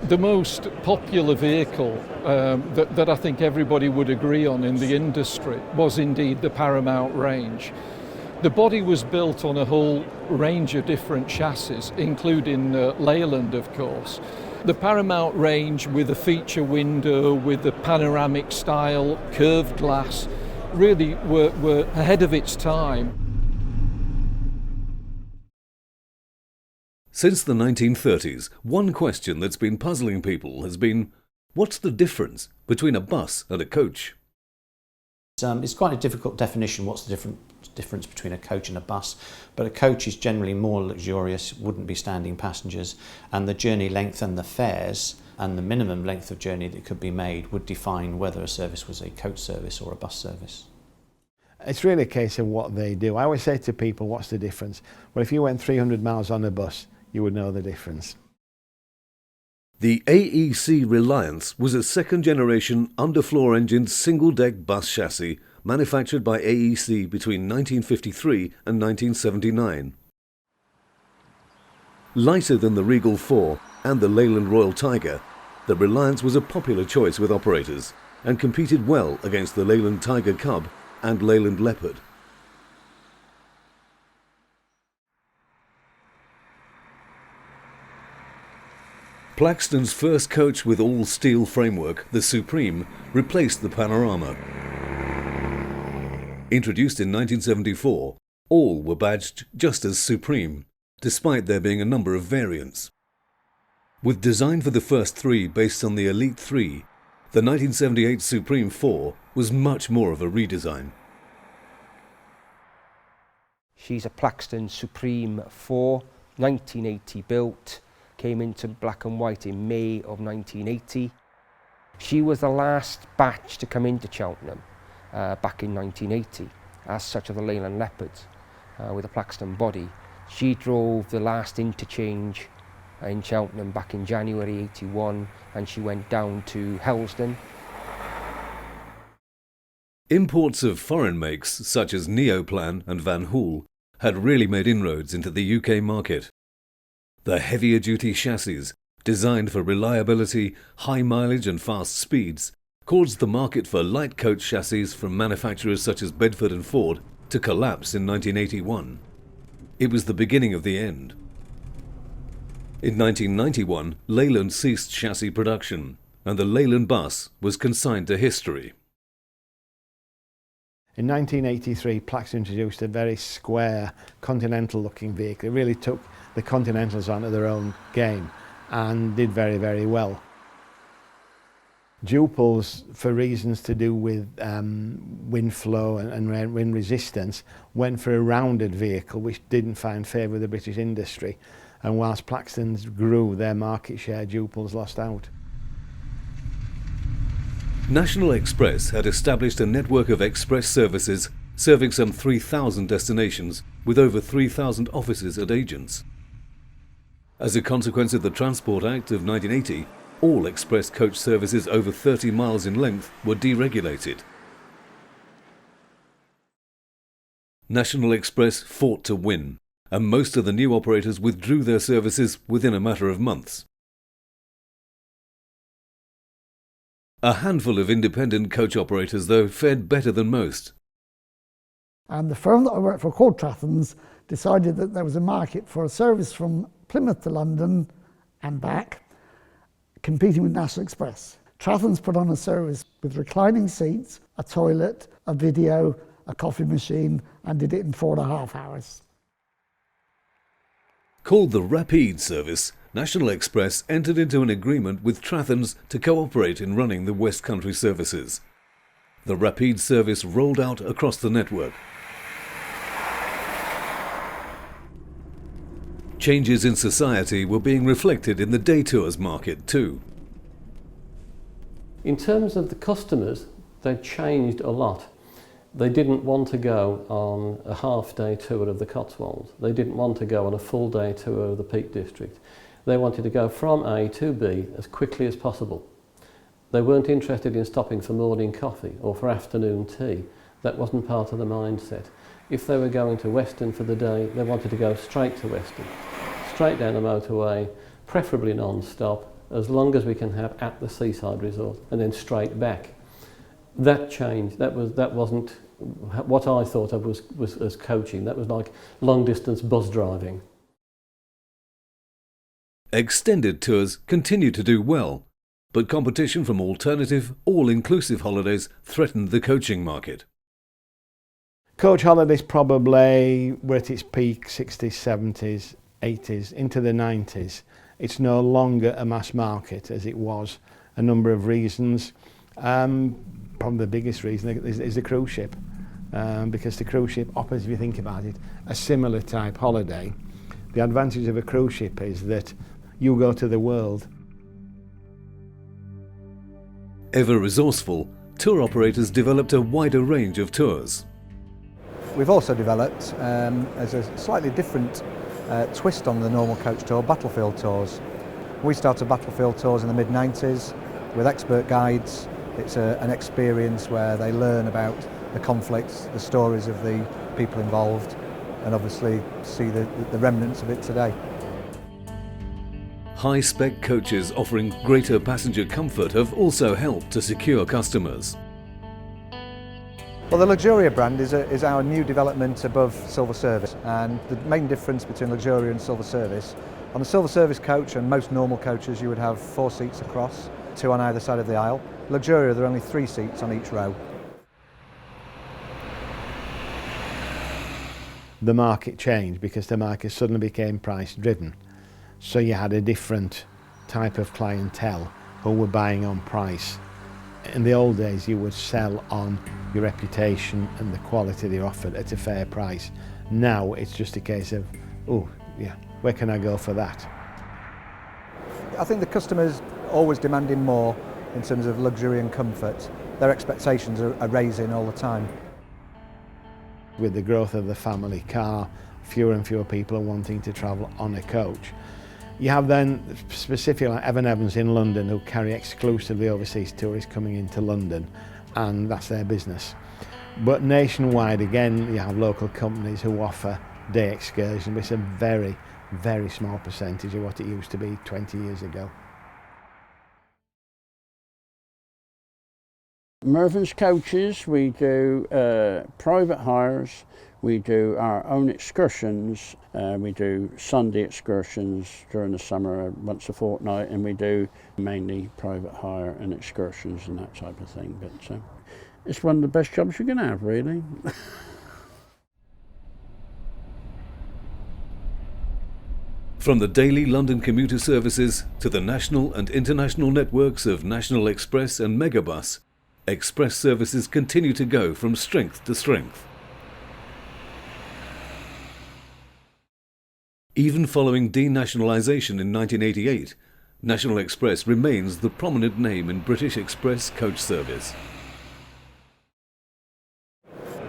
The most popular vehicle that I think everybody would agree on in the industry was indeed the Paramount range. The body was built on a whole range of different chassis, including Leyland, of course. The Paramount range with a feature window, with the panoramic style, curved glass, really were ahead of its time. Since the 1930s, one question that's been puzzling people has been, what's the difference between a bus and a coach? It's quite a difficult definition, what's the difference between a coach and a bus, but a coach is generally more luxurious, wouldn't be standing passengers, and the journey length and the fares and the minimum length of journey that could be made would define whether a service was a coach service or a bus service. It's really a case of what they do. I always say to people, what's the difference? Well, if you went 300 miles on a bus, you would know the difference. The AEC Reliance was a second-generation underfloor engined single-deck bus chassis manufactured by AEC between 1953 and 1979. Lighter than the Regal 4 and the Leyland Royal Tiger, the Reliance was a popular choice with operators and competed well against the Leyland Tiger Cub and Leyland Leopard. Plaxton's first coach with all-steel framework, the Supreme, replaced the Panorama. Introduced in 1974, all were badged just as Supreme, despite there being a number of variants. With design for the first three based on the Elite 3, the 1978 Supreme 4 was much more of a redesign. She's a Plaxton Supreme 4, 1980 built, came into black and white in May of 1980. She was the last batch to come into Cheltenham back in 1980, as such are the Leyland Leopards with a Plaxton body. She drove the last interchange in Cheltenham back in January 81, and she went down to Helsden. Imports of foreign makes such as Neoplan and Van Hool had really made inroads into the UK market. The heavier duty chassis, designed for reliability, high mileage and fast speeds, caused the market for light coach chassis from manufacturers such as Bedford and Ford to collapse in 1981. It was the beginning of the end. In 1991, Leyland ceased chassis production, and the Leyland bus was consigned to history. In 1983, Plaxton introduced a very square, continental-looking vehicle. It really took the Continentals onto their own game and did very, very well. Dual-pulls, for reasons to do with wind flow and wind resistance, went for a rounded vehicle which didn't find favour with the British industry. And whilst Plaxton's grew, their market share, dual-pulls lost out. National Express had established a network of express services serving some 3,000 destinations with over 3,000 offices and agents. As a consequence of the Transport Act of 1980, all express coach services over 30 miles in length were deregulated. National Express fought to win, and most of the new operators withdrew their services within a matter of months. A handful of independent coach operators, though, fared better than most. And the firm that I worked for, called Trathams, decided that there was a market for a service from Plymouth to London and back, competing with National Express. Trathen's put on a service with reclining seats, a toilet, a video, a coffee machine, and did it in 4.5 hours. Called the Rapide service, National Express entered into an agreement with Trathen's to cooperate in running the West Country services. The Rapide service rolled out across the network. Changes in society were being reflected in the day tours market too. In terms of the customers, they've changed a lot. They didn't want to go on a half-day tour of the Cotswolds. They didn't want to go on a full-day tour of the Peak District. They wanted to go from A to B as quickly as possible. They weren't interested in stopping for morning coffee or for afternoon tea. That wasn't part of the mindset. If they were going to Weston for the day, they wanted to go straight to Weston, straight down the motorway, preferably non-stop, as long as we can have at the seaside resort, and then straight back. That changed. That wasn't what I thought of was as coaching. That was like long distance bus driving. Extended tours continue to do well, but competition from alternative, all-inclusive holidays threatened the coaching market. Coach holidays probably were at its peak 60s, 70s, 80s, into the 90s. It's no longer a mass market as it was. A number of reasons. Probably the biggest reason is the cruise ship, because the cruise ship offers, if you think about it, a similar type holiday. The advantage of a cruise ship is that you go to the world. Ever resourceful, tour operators developed a wider range of tours. We've also developed, as a slightly different twist on the normal coach tour, battlefield tours. We started battlefield tours in the mid-90s with expert guides. It's an experience where they learn about the conflicts, the stories of the people involved, and obviously see the remnants of it today. High-spec coaches offering greater passenger comfort have also helped to secure customers. Well, the Luxuria brand is our new development above Silver Service, and the main difference between Luxuria and Silver Service, on the Silver Service coach and most normal coaches you would have 4 seats across, 2 on either side of the aisle. Luxuria, there are only 3 seats on each row. The market changed because the market suddenly became price driven. So you had a different type of clientele who were buying on price. In the old days you would sell on your reputation and the quality they offered at a fair price. Now it's just a case of, oh yeah, where can I go for that? I think the customer's always demanding more in terms of luxury and comfort. Their expectations are raising all the time. With the growth of the family car, fewer and fewer people are wanting to travel on a coach. You have then specifically like Evan Evans in London who carry exclusively overseas tourists coming into London, and that's their business. But nationwide again you have local companies who offer day excursions, but it's a very, very small percentage of what it used to be 20 years ago. Mervyn's coaches, we do private hires, we do our own excursions, we do Sunday excursions during the summer once a fortnight, and we do mainly private hire and excursions and that type of thing. But it's one of the best jobs you can have, really. From the daily London commuter services to the national and international networks of National Express and Megabus, express services continue to go from strength to strength. Even following denationalisation in 1988, National Express remains the prominent name in British Express coach service.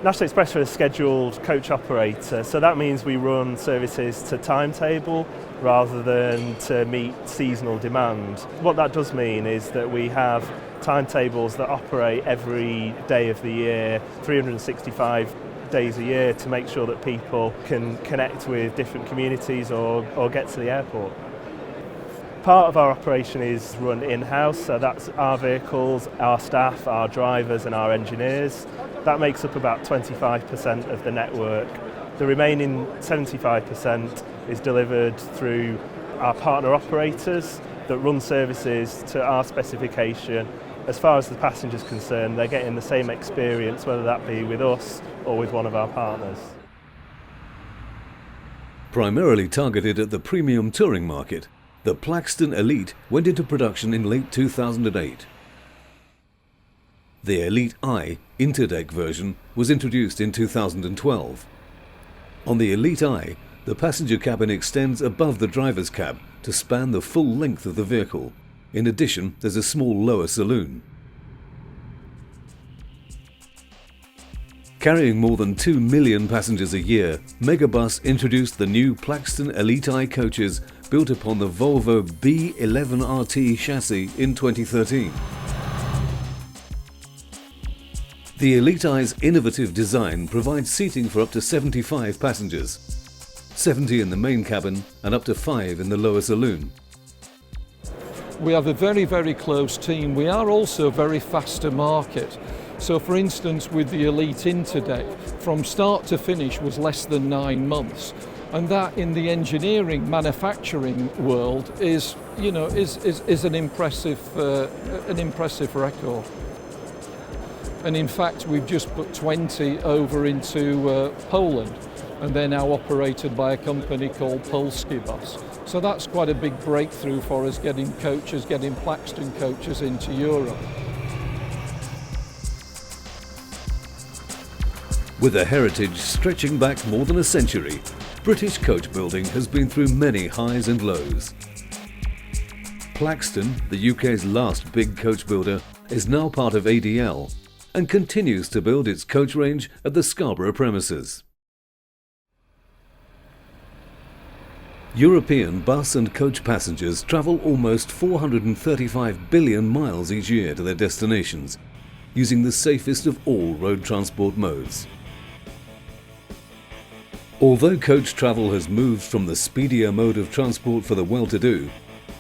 National Express are a scheduled coach operator, so that means we run services to timetable rather than to meet seasonal demand. What that does mean is that we have timetables that operate every day of the year, 365 days a year, to make sure that people can connect with different communities or get to the airport. Part of our operation is run in-house, so that's our vehicles, our staff, our drivers and our engineers. That makes up about 25% of the network. The remaining 75% is delivered through our partner operators that run services to our specification. As far as the passenger's concerned, they're getting the same experience, whether that be with us or with one of our partners. Primarily targeted at the premium touring market, the Plaxton Elite went into production in late 2008. The Elite I interdeck version was introduced in 2012. On the Elite I, the passenger cabin extends above the driver's cab to span the full length of the vehicle. In addition, there's a small lower saloon. Carrying more than 2 million passengers a year, Megabus introduced the new Plaxton Elite I coaches built upon the Volvo B11RT chassis in 2013. The Elite I's innovative design provides seating for up to 75 passengers, 70 in the main cabin and up to 5 in the lower saloon. We have a very, very close team. We are also very fast to market. So for instance, with the Elite Interdeck, from start to finish was less than 9 months. And that in the engineering, manufacturing world is, is an impressive record. And in fact, we've just put 20 over into Poland, and they're now operated by a company called Polski Bus. So that's quite a big breakthrough for us, getting Plaxton coaches into Europe. With a heritage stretching back more than a century, British coach building has been through many highs and lows. Plaxton, the UK's last big coach builder, is now part of ADL and continues to build its coach range at the Scarborough premises. European bus and coach passengers travel almost 435 billion miles each year to their destinations, using the safest of all road transport modes. Although coach travel has moved from the speedier mode of transport for the well-to-do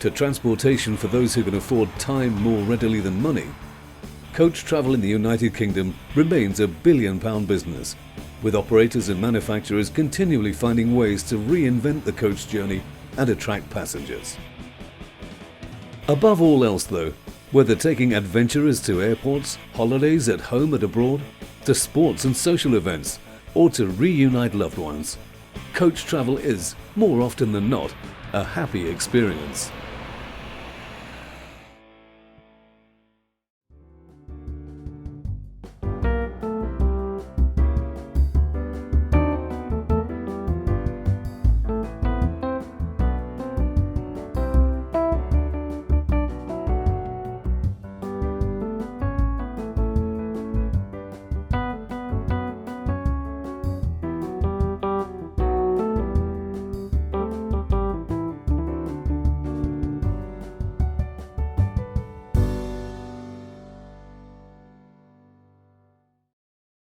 to transportation for those who can afford time more readily than money, coach travel in the United Kingdom remains a billion-pound business, with operators and manufacturers continually finding ways to reinvent the coach journey and attract passengers. Above all else though, whether taking adventurers to airports, holidays at home and abroad, to sports and social events, or to reunite loved ones, coach travel is, more often than not, a happy experience.